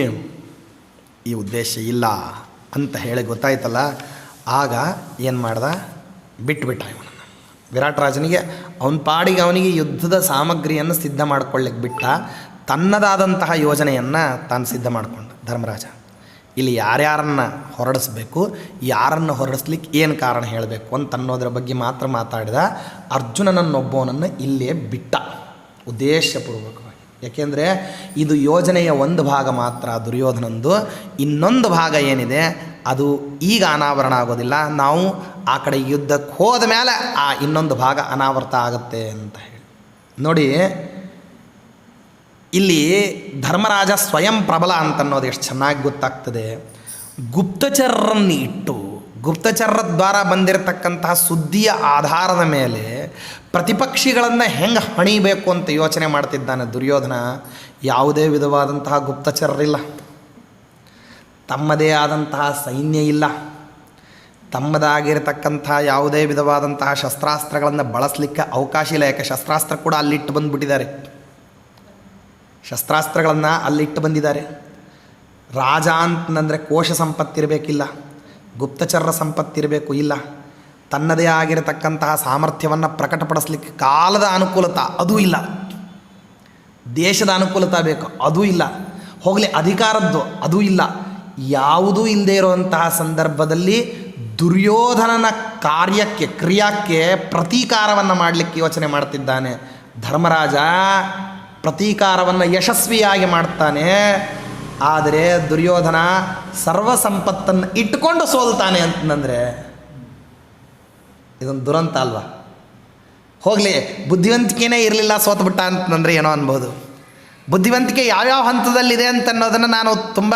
ಈ ಉದ್ದೇಶ ಇಲ್ಲ ಅಂತ ಹೇಳಿ ಗೊತ್ತಾಯ್ತಲ್ಲ. ಆಗ ಏನು ಮಾಡ್ದ, ಬಿಟ್ಬಿಟ್ಟ ಇವನನ್ನು. ವಿರಾಟ್ ರಾಜನಿಗೆ ಅವನ ಪಾಡಿಗೆ ಅವನಿಗೆ ಯುದ್ಧದ ಸಾಮಗ್ರಿಯನ್ನು ಸಿದ್ಧ ಮಾಡ್ಕೊಳ್ಳಿಕ್ಕೆ ಬಿಟ್ಟ. ತನ್ನದಾದಂತಹ ಯೋಜನೆಯನ್ನು ತಾನು ಸಿದ್ಧ ಮಾಡಿಕೊಂಡ ಧರ್ಮರಾಜ. ಇಲ್ಲಿ ಯಾರ್ಯಾರನ್ನು ಹೊರಡಿಸ್ಬೇಕು, ಯಾರನ್ನು ಹೊರಡಿಸ್ಲಿಕ್ಕೆ ಏನು ಕಾರಣ ಹೇಳಬೇಕು ಅಂತ ಅನ್ನೋದರ ಬಗ್ಗೆ ಮಾತ್ರ ಮಾತಾಡಿದ. ಅರ್ಜುನನನ್ನೊಬ್ಬವನನ್ನು ಇಲ್ಲೇ ಬಿಟ್ಟ ಉದ್ದೇಶಪೂರ್ವಕವಾಗಿ. ಯಾಕೆಂದರೆ ಇದು ಯೋಜನೆಯ ಒಂದು ಭಾಗ ಮಾತ್ರ ದುರ್ಯೋಧನಂದು. ಇನ್ನೊಂದು ಭಾಗ ಏನಿದೆ ಅದು ಈಗ ಅನಾವರಣ ಆಗೋದಿಲ್ಲ. ನಾವು ಆ ಕಡೆ ಯುದ್ಧಕ್ಕೆ ಹೋದ ಮೇಲೆ ಆ ಇನ್ನೊಂದು ಭಾಗ ಅನಾವೃತ ಆಗುತ್ತೆ ಅಂತ ಹೇಳಿ ನೋಡಿ. ಇಲ್ಲಿ ಧರ್ಮರಾಜ ಸ್ವಯಂ ಪ್ರಬಲ ಅಂತನ್ನೋದು ಎಷ್ಟು ಚೆನ್ನಾಗಿ ಗೊತ್ತಾಗ್ತದೆ. ಗುಪ್ತಚರರನ್ನು ಇಟ್ಟು ಗುಪ್ತಚರರ ದ್ವಾರ ಬಂದಿರತಕ್ಕಂತಹ ಸುದ್ದಿಯ ಆಧಾರದ ಮೇಲೆ ಪ್ರತಿಪಕ್ಷಿಗಳನ್ನು ಹೆಂಗೆ ಹಣಿಬೇಕು ಅಂತ ಯೋಚನೆ ಮಾಡ್ತಿದ್ದಾನೆ ದುರ್ಯೋಧನ. ಯಾವುದೇ ವಿಧವಾದಂತಹ ಗುಪ್ತಚರರಿಲ್ಲ, ತಮ್ಮದೇ ಆದಂತಹ ಸೈನ್ಯ ಇಲ್ಲ, ತಮ್ಮದಾಗಿರತಕ್ಕಂಥ ಯಾವುದೇ ವಿಧವಾದಂತಹ ಶಸ್ತ್ರಾಸ್ತ್ರಗಳನ್ನು ಬಳಸಲಿಕ್ಕೆ ಅವಕಾಶ ಇಲ್ಲ. ಯಾಕೆ ಶಸ್ತ್ರಾಸ್ತ್ರ ಕೂಡ ಅಲ್ಲಿಟ್ಟು ಬಂದುಬಿಟ್ಟಿದ್ದಾರೆ, ಶಸ್ತ್ರಾಸ್ತ್ರಗಳನ್ನು ಅಲ್ಲಿಟ್ಟು ಬಂದಿದ್ದಾರೆ. ರಾಜ ಅಂತಂದರೆ ಕೋಶ ಸಂಪತ್ತಿರಬೇಕಿಲ್ಲ, ಗುಪ್ತಚರ ಸಂಪತ್ತಿರಬೇಕು ಇಲ್ಲ, ತನ್ನದೇ ಆಗಿರತಕ್ಕಂತಹ ಸಾಮರ್ಥ್ಯವನ್ನು ಪ್ರಕಟಪಡಿಸಲಿಕ್ಕೆ ಕಾಲದ ಅನುಕೂಲತೆ ಅದೂ ಇಲ್ಲ, ದೇಶದ ಅನುಕೂಲತೆ ಬೇಕು ಅದೂ ಇಲ್ಲ, ಹೋಗಲಿ ಅಧಿಕಾರದ್ದು ಅದೂ ಇಲ್ಲ. ಯಾವುದೂ ಇಲ್ಲದೆ ಇರುವಂತಹ ಸಂದರ್ಭದಲ್ಲಿ ದುರ್ಯೋಧನನ ಕ್ರಿಯಾಕ್ಕೆ ಪ್ರತೀಕಾರವನ್ನು ಮಾಡಲಿಕ್ಕೆ ಯೋಚನೆ ಮಾಡ್ತಿದ್ದಾನೆ ಧರ್ಮರಾಜ. ಪ್ರತೀಕಾರವನ್ನು ಯಶಸ್ವಿಯಾಗಿ ಮಾಡ್ತಾನೆ. ಆದರೆ ದುರ್ಯೋಧನ ಸರ್ವ ಸಂಪತ್ತನ್ನು ಇಟ್ಟುಕೊಂಡು ಸೋಲ್ತಾನೆ ಅಂತಂದರೆ ಇದೊಂದು ದುರಂತ ಅಲ್ವಾ? ಹೋಗಲಿ ಬುದ್ಧಿವಂತಿಕೆನೇ ಇರಲಿಲ್ಲ ಸೋತ್ಬಿಟ್ಟ ಅಂತಂದರೆ ಏನೋ ಅನ್ಬೋದು. ಬುದ್ಧಿವಂತಿಕೆ ಯಾವ್ಯಾವ ಹಂತದಲ್ಲಿದೆ ಅಂತನ್ನೋದನ್ನು ನಾನು ತುಂಬ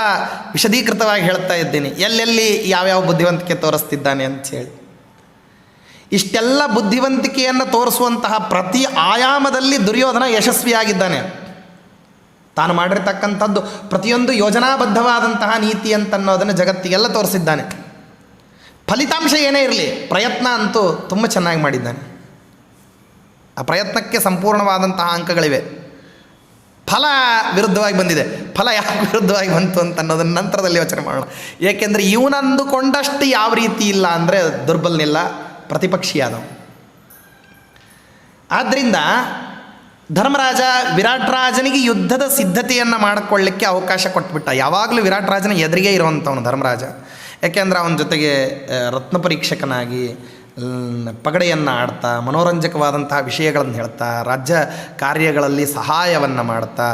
ವಿಶದೀಕೃತವಾಗಿ ಹೇಳ್ತಾ ಇದ್ದೀನಿ, ಎಲ್ಲೆಲ್ಲಿ ಯಾವ್ಯಾವ ಬುದ್ಧಿವಂತಿಕೆ ತೋರಿಸ್ತಿದ್ದಾನೆ ಅಂಥೇಳಿ. ಇಷ್ಟೆಲ್ಲ ಬುದ್ಧಿವಂತಿಕೆಯನ್ನು ತೋರಿಸುವಂತಹ ಪ್ರತಿ ಆಯಾಮದಲ್ಲಿ ದುರ್ಯೋಧನ ಯಶಸ್ವಿಯಾಗಿದ್ದಾನೆ. ತಾನು ಮಾಡಿರ್ತಕ್ಕಂಥದ್ದು ಪ್ರತಿಯೊಂದು ಯೋಜನಾಬದ್ಧವಾದಂತಹ ನೀತಿ ಅಂತನ್ನೋದನ್ನು ಜಗತ್ತಿಗೆಲ್ಲ ತೋರಿಸಿದ್ದಾನೆ. ಫಲಿತಾಂಶ ಏನೇ ಇರಲಿ ಪ್ರಯತ್ನ ಅಂತೂ ತುಂಬ ಚೆನ್ನಾಗಿ ಮಾಡಿದ್ದಾನೆ. ಆ ಪ್ರಯತ್ನಕ್ಕೆ ಸಂಪೂರ್ಣವಾದಂತಹ ಅಂಕಗಳಿವೆ. ಫಲ ವಿರುದ್ಧವಾಗಿ ಬಂದಿದೆ. ಫಲ ಯಾಕೆ ವಿರುದ್ಧವಾಗಿ ಬಂತು ಅಂತ ಅನ್ನೋದನ್ನು ನಂತರದಲ್ಲಿ ಯೋಚನೆ ಮಾಡೋಣ. ಏಕೆಂದರೆ ಇವನಂದುಕೊಂಡಷ್ಟು ಯಾವ ರೀತಿ ಇಲ್ಲ ಅಂದರೆ ದುರ್ಬಲನಿಲ್ಲ, ಪ್ರತಿಪಕ್ಷಿಯಾದವು. ಆದ್ದರಿಂದ ಧರ್ಮರಾಜ ವಿರಾಟ್ ರಾಜನಿಗೆ ಯುದ್ಧದ ಸಿದ್ಧತೆಯನ್ನು ಮಾಡಿಕೊಳ್ಳಿಕ್ಕೆ ಅವಕಾಶ ಕೊಟ್ಬಿಟ್ಟ. ಯಾವಾಗಲೂ ವಿರಾಟ್ ರಾಜನ ಎದುರಿಗೆ ಇರುವಂಥವನು ಧರ್ಮರಾಜ. ಯಾಕೆಂದರೆ ಅವನ ಜೊತೆಗೆ ರತ್ನ ಪರೀಕ್ಷಕನಾಗಿ ಪಗಡೆಯನ್ನು ಆಡ್ತಾ, ಮನೋರಂಜಕವಾದಂತಹ ವಿಷಯಗಳನ್ನು ಹೇಳ್ತಾ, ರಾಜ್ಯ ಕಾರ್ಯಗಳಲ್ಲಿ ಸಹಾಯವನ್ನು ಮಾಡ್ತಾ,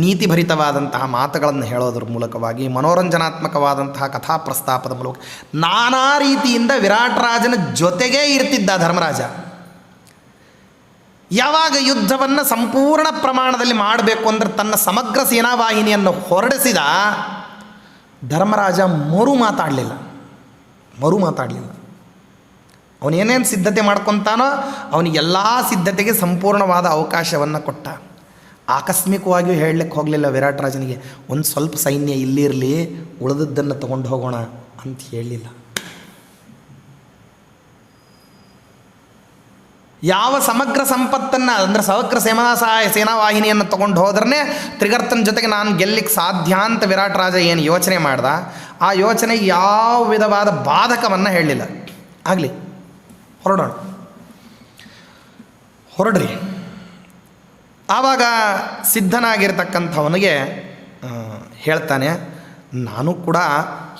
ನೀತಿಭರಿತವಾದಂತಹ ಮಾತುಗಳನ್ನು ಹೇಳೋದ್ರ ಮೂಲಕವಾಗಿ, ಮನೋರಂಜನಾತ್ಮಕವಾದಂತಹ ಕಥಾ ಪ್ರಸ್ತಾಪದ ಮೂಲಕ ನಾನಾ ರೀತಿಯಿಂದ ವಿರಾಟ್ ರಾಜನ ಜೊತೆಗೇ ಇರ್ತಿದ್ದ ಧರ್ಮರಾಜ. ಯಾವಾಗ ಯುದ್ಧವನ್ನು ಸಂಪೂರ್ಣ ಪ್ರಮಾಣದಲ್ಲಿ ಮಾಡಬೇಕು ಅಂದರೆ ತನ್ನ ಸಮಗ್ರ ಸೇನಾವಾಹಿನಿಯನ್ನು ಹೊರಡಿಸಿದ ಧರ್ಮರಾಜ ಮರು ಮಾತಾಡಲಿಲ್ಲ. ಅವನೇನೇನು ಸಿದ್ಧತೆ ಮಾಡ್ಕೊತಾನೋ ಅವನಿಗೆಲ್ಲ ಸಿದ್ಧತೆಗೆ ಸಂಪೂರ್ಣವಾದ ಅವಕಾಶವನ್ನು ಕೊಟ್ಟ. ಆಕಸ್ಮಿಕವಾಗಿಯೂ ಹೇಳಲಿಕ್ಕೆ ಹೋಗಲಿಲ್ಲ ವಿರಾಟ್ ರಾಜನಿಗೆ, ಒಂದು ಸ್ವಲ್ಪ ಸೈನ್ಯ ಇಲ್ಲಿರಲಿ ಉಳಿದದ್ದನ್ನು ತಗೊಂಡು ಹೋಗೋಣ ಅಂತ ಹೇಳಲಿಲ್ಲ. ಯಾವ ಸಮಗ್ರ ಸಂಪತ್ತನ್ನು ಅಂದರೆ ಸಮಗ್ರ ಸೇನಾವಾಹಿನಿಯನ್ನು ತೊಗೊಂಡು ಹೋದ್ರೆ ತ್ರಿಗರ್ತನ ಜೊತೆಗೆ ನಾನು ಗೆಲ್ಲಿಕ್ಕೆ ಸಾಧ್ಯ ಅಂತ ವಿರಾಟ್ ರಾಜ ಏನು ಯೋಚನೆ ಮಾಡ್ದ, ಆ ಯೋಚನೆಗೆ ಯಾವ ವಿಧವಾದ ಬಾಧಕವನ್ನು ಹೇಳಲಿಲ್ಲ. ಆಗಲಿ ಹೊರಡ್ರಿ. ಆವಾಗ ಸಿದ್ಧನಾಗಿರ್ತಕ್ಕಂಥವನಿಗೆ ಹೇಳ್ತಾನೆ, ನಾನು ಕೂಡ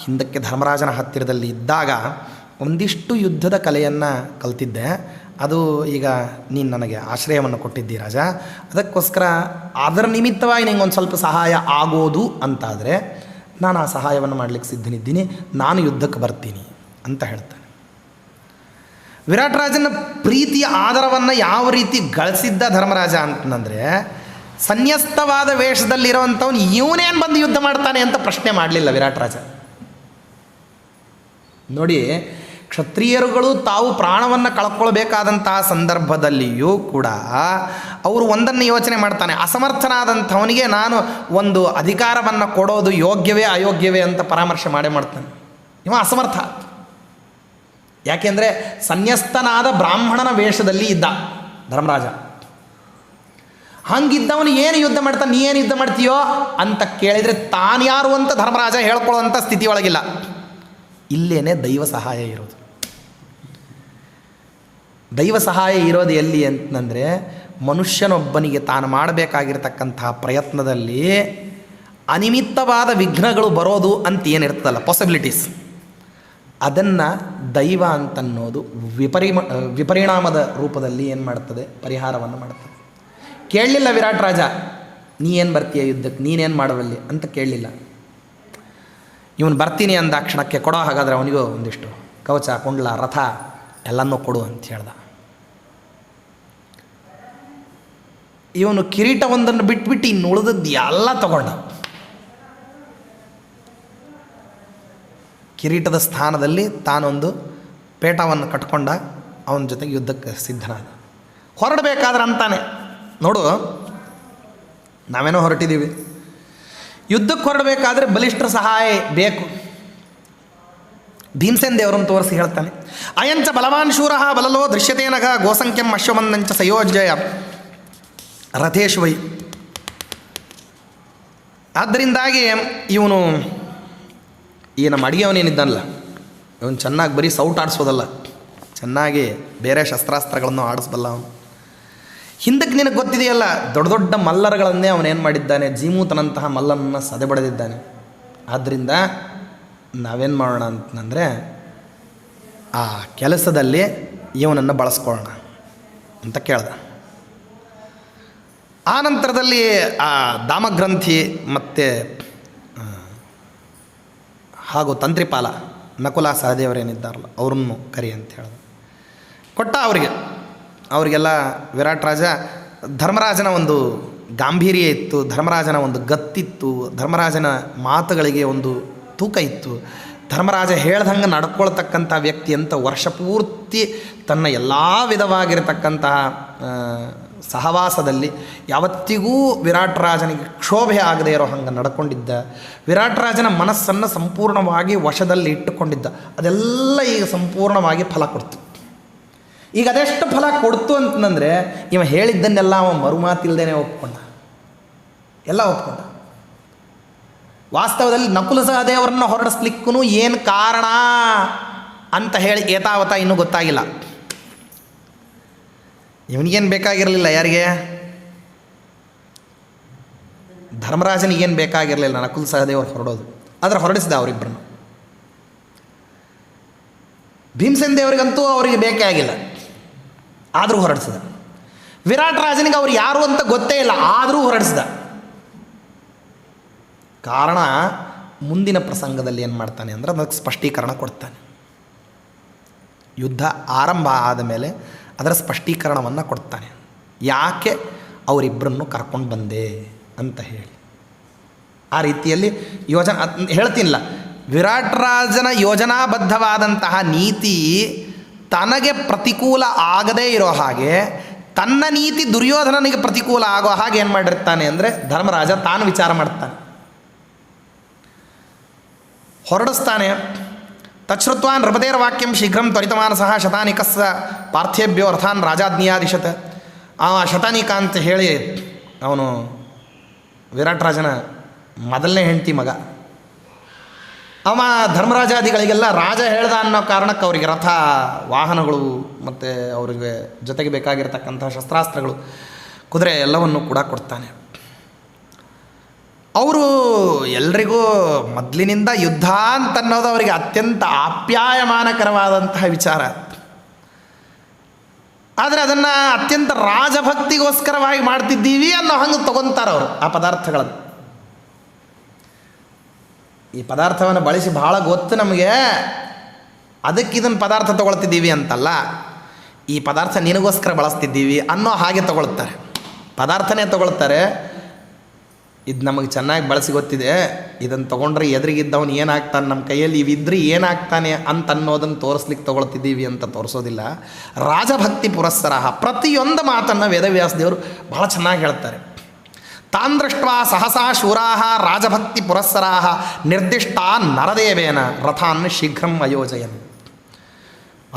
ಹಿಂದಕ್ಕೆ ಧರ್ಮರಾಜನ ಹತ್ತಿರದಲ್ಲಿ ಇದ್ದಾಗ ಒಂದಿಷ್ಟು ಯುದ್ಧದ ಕಲೆಯನ್ನು ಕಲ್ತಿದ್ದೆ. ಅದು ಈಗ ನೀನು ನನಗೆ ಆಶ್ರಯವನ್ನು ಕೊಟ್ಟಿದ್ದಿ ರಾಜ, ಅದಕ್ಕೋಸ್ಕರ ಅದರ ನಿಮಿತ್ತವಾಗಿ ನಿಂಗೆ ಒಂದು ಸ್ವಲ್ಪ ಸಹಾಯ ಆಗೋದು ಅಂತಾದರೆ ನಾನು ಆ ಸಹಾಯವನ್ನು ಮಾಡಲಿಕ್ಕೆ ಸಿದ್ಧನಿದ್ದೀನಿ, ನಾನು ಯುದ್ಧಕ್ಕೆ ಬರ್ತೀನಿ ಅಂತ ಹೇಳ್ತಾನೆ. ವಿರಾಟ್ ರಾಜನ ಪ್ರೀತಿಯ ಆದರವನ್ನು ಯಾವ ರೀತಿ ಗಳಿಸಿದ್ದ ಧರ್ಮರಾಜ ಅಂತಂದರೆ, ಸನ್ಯಸ್ತವಾದ ವೇಷದಲ್ಲಿರೋವಂಥವ್ನು ಇವನೇನು ಬಂದು ಯುದ್ಧ ಮಾಡ್ತಾನೆ ಅಂತ ಪ್ರಶ್ನೆ ಮಾಡಲಿಲ್ಲ ವಿರಾಟ್ ರಾಜ. ನೋಡಿ, ಕ್ಷತ್ರಿಯರುಗಳು ತಾವು ಪ್ರಾಣವನ್ನು ಕಳ್ಕೊಳ್ಬೇಕಾದಂತಹ ಸಂದರ್ಭದಲ್ಲಿಯೂ ಕೂಡ ಅವರು ಒಂದನ್ನು ಯೋಚನೆ ಮಾಡ್ತಾನೆ, ಅಸಮರ್ಥನಾದಂಥವನಿಗೆ ನಾನು ಒಂದು ಅಧಿಕಾರವನ್ನು ಕೊಡೋದು ಯೋಗ್ಯವೇ ಅಯೋಗ್ಯವೇ ಅಂತ ಪರಾಮರ್ಶೆ ಮಾಡ್ತಾನೆ. ಇವ ಅಸಮರ್ಥ. ಯಾಕೆಂದರೆ ಸನ್ಯಸ್ತನಾದ ಬ್ರಾಹ್ಮಣನ ವೇಷದಲ್ಲಿ ಇದ್ದ ಧರ್ಮರಾಜ. ಹಂಗಿದ್ದವನು ಏನು ಯುದ್ಧ ಮಾಡ್ತಾನೆ, ನೀ ಏನು ಯುದ್ಧ ಮಾಡ್ತೀಯೋ ಅಂತ ಕೇಳಿದರೆ ತಾನು ಯಾರು ಅಂತ ಧರ್ಮರಾಜ ಹೇಳ್ಕೊಳ್ಳುವಂಥ ಸ್ಥಿತಿಯೊಳಗಿಲ್ಲ. ಇಲ್ಲೇನೆ ದೈವ ಸಹಾಯ ಇರೋದು. ದೈವ ಸಹಾಯ ಇರೋದು ಎಲ್ಲಿ ಅಂತಂದರೆ, ಮನುಷ್ಯನೊಬ್ಬನಿಗೆ ತಾನು ಮಾಡಬೇಕಾಗಿರ್ತಕ್ಕಂತಹ ಪ್ರಯತ್ನದಲ್ಲಿ ಅನಿಮಿತ್ತವಾದ ವಿಘ್ನಗಳು ಬರೋದು ಅಂತ ಏನಿರ್ತದಲ್ಲ, ಪಾಸಿಬಿಲಿಟೀಸ್, ಅದನ್ನು ದೈವ ಅಂತನ್ನೋದು ವಿಪರಿಣಾಮದ ರೂಪದಲ್ಲಿ ಏನು ಮಾಡ್ತದೆ, ಪರಿಹಾರವನ್ನು ಮಾಡ್ತದೆ. ಕೇಳಲಿಲ್ಲ ವಿರಾಟ್ ರಾಜ, ನೀ ಏನು ಬರ್ತೀಯ ಯುದ್ಧಕ್ಕೆ, ನೀನೇನು ಮಾಡಬಲ್ಲಿ ಅಂತ ಕೇಳಲಿಲ್ಲ. ಇವನು ಬರ್ತೀನಿ ಅಂದ ಕ್ಷಣಕ್ಕೆ ಕೊಡೋ, ಹಾಗಾದರೆ ಅವನಿಗೂ ಒಂದಿಷ್ಟು ಕವಚ, ಕುಂಡ್ಲ, ರಥ ಎಲ್ಲನೂ ಕೊಡು ಅಂತ ಹೇಳ್ದ. ಇವನು ಕಿರೀಟವೊಂದನ್ನು ಬಿಟ್ಬಿಟ್ಟು ಇನ್ನು ಉಳಿದದ್ದು ಎಲ್ಲ ತಗೊಂಡ. ಕಿರೀಟದ ಸ್ಥಾನದಲ್ಲಿ ತಾನೊಂದು ಪೇಟವನ್ನು ಕಟ್ಕೊಂಡ, ಅವನ ಜೊತೆಗೆ ಯುದ್ಧಕ್ಕೆ ಸಿದ್ಧನಾದ. ಹೊರಡಬೇಕಾದ್ರೆ ಅಂತಾನೆ, ನೋಡು ನಾವೇನೋ ಹೊರಟಿದ್ದೀವಿ, ಯುದ್ಧಕ್ಕೆ ಹೊರಡಬೇಕಾದ್ರೆ ಬಲಿಷ್ಠರ ಸಹಾಯ ಬೇಕು. ಭೀಮಸೇನ್ ದೇವರನ್ನು ತೋರಿಸಿ ಹೇಳ್ತಾನೆ, ಅಯಂಚ ಬಲವಾನ್ ಶೂರ ಬಲಲೋ ದೃಶ್ಯತೇನಘ ಗೋಸಂಖ್ಯಂ ಅಶ್ವಮಂದಂಚ ಸಯೋಜಯ ರಥೇಶ್ವೈ. ಆದ್ದರಿಂದಾಗಿ ಇವನು ಈ ನಮ್ಮ ಅಡಿಗೆಯವನೇನಿದ್ದಾನಲ್ಲ, ಇವನು ಚೆನ್ನಾಗಿ ಬರೀ ಸೌಟ್ ಆಡಿಸೋದಲ್ಲ, ಚೆನ್ನಾಗಿ ಬೇರೆ ಶಸ್ತ್ರಾಸ್ತ್ರಗಳನ್ನು ಆಡಿಸ್ಬಲ್ಲ ಅವನು. ಹಿಂದಕ್ಕೆ ನಿನಗೆ ಗೊತ್ತಿದೆಯಲ್ಲ, ದೊಡ್ಡ ದೊಡ್ಡ ಮಲ್ಲರುಗಳನ್ನೇ ಅವನೇನು ಮಾಡಿದ್ದಾನೆ, ಜೀಮೂತನಂತಹ ಮಲ್ಲನನ್ನು ಸದೆಬಡೆದಿದ್ದಾನೆ. ಆದ್ದರಿಂದ ನಾವೇನು ಮಾಡೋಣ ಅಂತಂದರೆ ಆ ಕೆಲಸದಲ್ಲಿ ಇವನನ್ನು ಬಳಸ್ಕೊಳ್ಳೋಣ ಅಂತ ಕೇಳ್ದ. ಆ ನಂತರದಲ್ಲಿ ಆ ದಾಮಗ್ರಂಥಿ ಮತ್ತು ಹಾಗೂ ತಂತ್ರಿಪಾಲ ನಕುಲ ಸಹದೇವರೇನಿದ್ದಾರಲ್ಲ ಅವರನ್ನು ಕರಿ ಅಂತ ಹೇಳಿದ. ಕೊಟ್ಟ ಅವರಿಗೆಲ್ಲ ವಿರಾಟ್ ರಾಜ. ಧರ್ಮರಾಜನ ಒಂದು ಗಾಂಭೀರ್ಯ ಇತ್ತು, ಧರ್ಮರಾಜನ ಒಂದು ಗತ್ತಿತ್ತು, ಧರ್ಮರಾಜನ ಮಾತುಗಳಿಗೆ ಒಂದು ತೂಕ ಇತ್ತು. ಧರ್ಮರಾಜ ಹೇಳ್ದಂಗೆ ನಡ್ಕೊಳ್ತಕ್ಕಂಥ ವ್ಯಕ್ತಿ ಅಂತ ವರ್ಷ ಪೂರ್ತಿ ತನ್ನ ಎಲ್ಲ ವಿಧವಾಗಿರತಕ್ಕಂತಹ ಸಹವಾಸದಲ್ಲಿ ಯಾವತ್ತಿಗೂ ವಿರಾಟ್ ರಾಜನಿಗೆ ಕ್ಷೋಭೆ ಆಗದೆ ಇರೋ ಹಂಗೆ ನಡ್ಕೊಂಡಿದ್ದ. ವಿರಾಟ್ ರಾಜನ ಮನಸ್ಸನ್ನು ಸಂಪೂರ್ಣವಾಗಿ ವಶದಲ್ಲಿ ಇಟ್ಟುಕೊಂಡಿದ್ದ. ಅದೆಲ್ಲ ಈಗ ಸಂಪೂರ್ಣವಾಗಿ ಫಲ ಕೊಡ್ತು. ಈಗ ಅದೆಷ್ಟು ಫಲ ಕೊಡ್ತು ಅಂತಂದರೆ, ಇವ ಹೇಳಿದ್ದನ್ನೆಲ್ಲ ಅವ ಮರುಮಾತಿಲ್ದೇನೆ ಒಪ್ಕೊಂಡ, ಎಲ್ಲ ಒಪ್ಕೊಂಡ. ವಾಸ್ತವದಲ್ಲಿ ನಕುಲ ಸಹದೇವರನ್ನು ಹೊರಡಿಸ್ಲಿಕ್ಕೂ ಏನು ಕಾರಣ ಅಂತ ಹೇಳಿ ಏತಾವತ ಇನ್ನೂ ಗೊತ್ತಾಗಿಲ್ಲ. ಇವನಿಗೇನು ಬೇಕಾಗಿರಲಿಲ್ಲ, ಯಾರಿಗೆ? ಧರ್ಮರಾಜನಿಗೇನು ಬೇಕಾಗಿರಲಿಲ್ಲ ನಕುಲ ಸಹದೇವರು ಹೊರಡೋದು, ಆದರೆ ಹೊರಡಿಸಿದ ಅವರಿಬ್ಬರನ್ನು. ಭೀಮಸೇನ್ ದೇವರಿಗಂತೂ ಅವರಿಗೆ ಬೇಕೇ ಆಗಿಲ್ಲ, ಆದರೂ ಹೊರಡಿಸಿದ. ವಿರಾಟ್ ರಾಜನಿಗೆ ಅವ್ರು ಯಾರು ಅಂತ ಗೊತ್ತೇ ಇಲ್ಲ, ಆದರೂ ಹೊರಡಿಸಿದ. ಕಾರಣ ಮುಂದಿನ ಪ್ರಸಂಗದಲ್ಲಿ ಏನು ಮಾಡ್ತಾನೆ ಅಂದರೆ ಅದಕ್ಕೆ ಸ್ಪಷ್ಟೀಕರಣ ಕೊಡ್ತಾನೆ. ಯುದ್ಧ ಆರಂಭ ಆದ ಮೇಲೆ ಅದರ ಸ್ಪಷ್ಟೀಕರಣವನ್ನು ಕೊಡ್ತಾನೆ. ಯಾಕೆ ಅವರಿಬ್ಬರನ್ನು ಕರ್ಕೊಂಡು ಬಂದೆ ಅಂತ ಹೇಳಿ. ಆ ರೀತಿಯಲ್ಲಿ ಹೇಳ್ತೀನಿಲ್ಲ, ವಿರಾಟ್ ರಾಜನ ಯೋಜನಾಬದ್ಧವಾದಂತಹ ನೀತಿ ತನಗೆ ಪ್ರತಿಕೂಲ ಆಗದೇ ಇರೋ ಹಾಗೆ, ತನ್ನ ನೀತಿ ದುರ್ಯೋಧನನಿಗೆ ಪ್ರತಿಕೂಲ ಆಗೋ ಹಾಗೆ ಏನು ಮಾಡಿರ್ತಾನೆ ಅಂದರೆ ಧರ್ಮರಾಜ ತಾನು ವಿಚಾರ ಮಾಡ್ತಾನೆ, ಹೊರಡಿಸ್ತಾನೆ. ತಚ್ಛ್ರುತ್ವಾ ನೃಪತೇರ್ ವಾಕ್ಯಂ ಶೀಘ್ರಂ ತ್ವರಿತಮಾನಸಃ ಶತಾನಿಕಸ್ಸ ಪಾರ್ಥೇಭ್ಯೋ ಅರ್ಥಾನ್ ರಾಜಾಜ್ಞಾದಿಶತ್. ಶತಾನಿಕ ಅಂತ ಹೇಳಿ ಅವನು ವಿರಾಟ್ ರಾಜನ ಮೊದಲನೇ ಹೆಂಡತಿ ಮಗ. ಅವ ಧರ್ಮರಾಜಾದಿಗಳಿಗೆಲ್ಲ ರಾಜ ಹೇಳ್ದ ಅನ್ನೋ ಕಾರಣಕ್ಕೆ ಅವರಿಗೆ ರಥ ವಾಹನಗಳು ಮತ್ತು ಅವರಿಗೆ ಜೊತೆಗೆ ಬೇಕಾಗಿರ್ತಕ್ಕಂಥ ಶಸ್ತ್ರಾಸ್ತ್ರಗಳು, ಕುದುರೆ ಎಲ್ಲವನ್ನು ಕೂಡ ಕೊಡ್ತಾನೆ. ಅವರು ಎಲ್ರಿಗೂ ಮೊದಲಿನಿಂದ ಯುದ್ಧ ಅಂತನ್ನೋದು ಅವರಿಗೆ ಅತ್ಯಂತ ಆಪ್ಯಾಯಮಾನಕರವಾದಂತಹ ವಿಚಾರ. ಆದರೆ ಅದನ್ನು ಅತ್ಯಂತ ರಾಜಭಕ್ತಿಗೋಸ್ಕರವಾಗಿ ಮಾಡ್ತಿದ್ದೀವಿ ಅನ್ನೋ ಹಂಗೆ ತೊಗೊತಾರೆ ಅವರು ಆ ಪದಾರ್ಥಗಳನ್ನು. ಈ ಪದಾರ್ಥವನ್ನು ಬಳಸಿ ಭಾಳ ಗೊತ್ತು ನಮಗೆ, ಅದಕ್ಕೆ ಇದನ್ನು ಪದಾರ್ಥ ತೊಗೊಳ್ತಿದ್ದೀವಿ ಅಂತಲ್ಲ, ಈ ಪದಾರ್ಥ ನಿನಗೋಸ್ಕರ ಬಳಸ್ತಿದ್ದೀವಿ ಅನ್ನೋ ಹಾಗೆ ತೊಗೊಳ್ತಾರೆ. ಪದಾರ್ಥನೇ ತೊಗೊಳ್ತಾರೆ, ಇದು ನಮಗೆ ಚೆನ್ನಾಗಿ ಬಳಸಿ ಗೊತ್ತಿದೆ, ಇದನ್ನು ತೊಗೊಂಡ್ರೆ ಎದುರಿಗಿದ್ದವನು ಏನಾಗ್ತಾನೆ, ನಮ್ಮ ಕೈಯಲ್ಲಿ ಇವಿದ್ರೆ ಏನಾಗ್ತಾನೆ ಅಂತ ಅನ್ನೋದನ್ನು ತೋರಿಸ್ಲಿಕ್ಕೆ ತೊಗೊಳ್ತಿದ್ದೀವಿ ಅಂತ ತೋರಿಸೋದಿಲ್ಲ. ರಾಜಭಕ್ತಿ ಪುರಸ್ಸರ ಪ್ರತಿಯೊಂದು ಮಾತನ್ನು ವೇದವ್ಯಾಸ ದೇವರು ಬಹಳ ಚೆನ್ನಾಗಿ ಹೇಳ್ತಾರೆ. ತಾನ್ ದೃಷ್ಟ್ವಾ ಸಹಸಾ ಶೂರಾಹ ರಾಜಭಕ್ತಿ ಪುರಸ್ಸರಾಹ ನಿರ್ದಿಷ್ಟಾ ನರದೇವೇನ ರಥಾನ್ ಶೀಘ್ರಂ ಅಯೋಜಯನ್.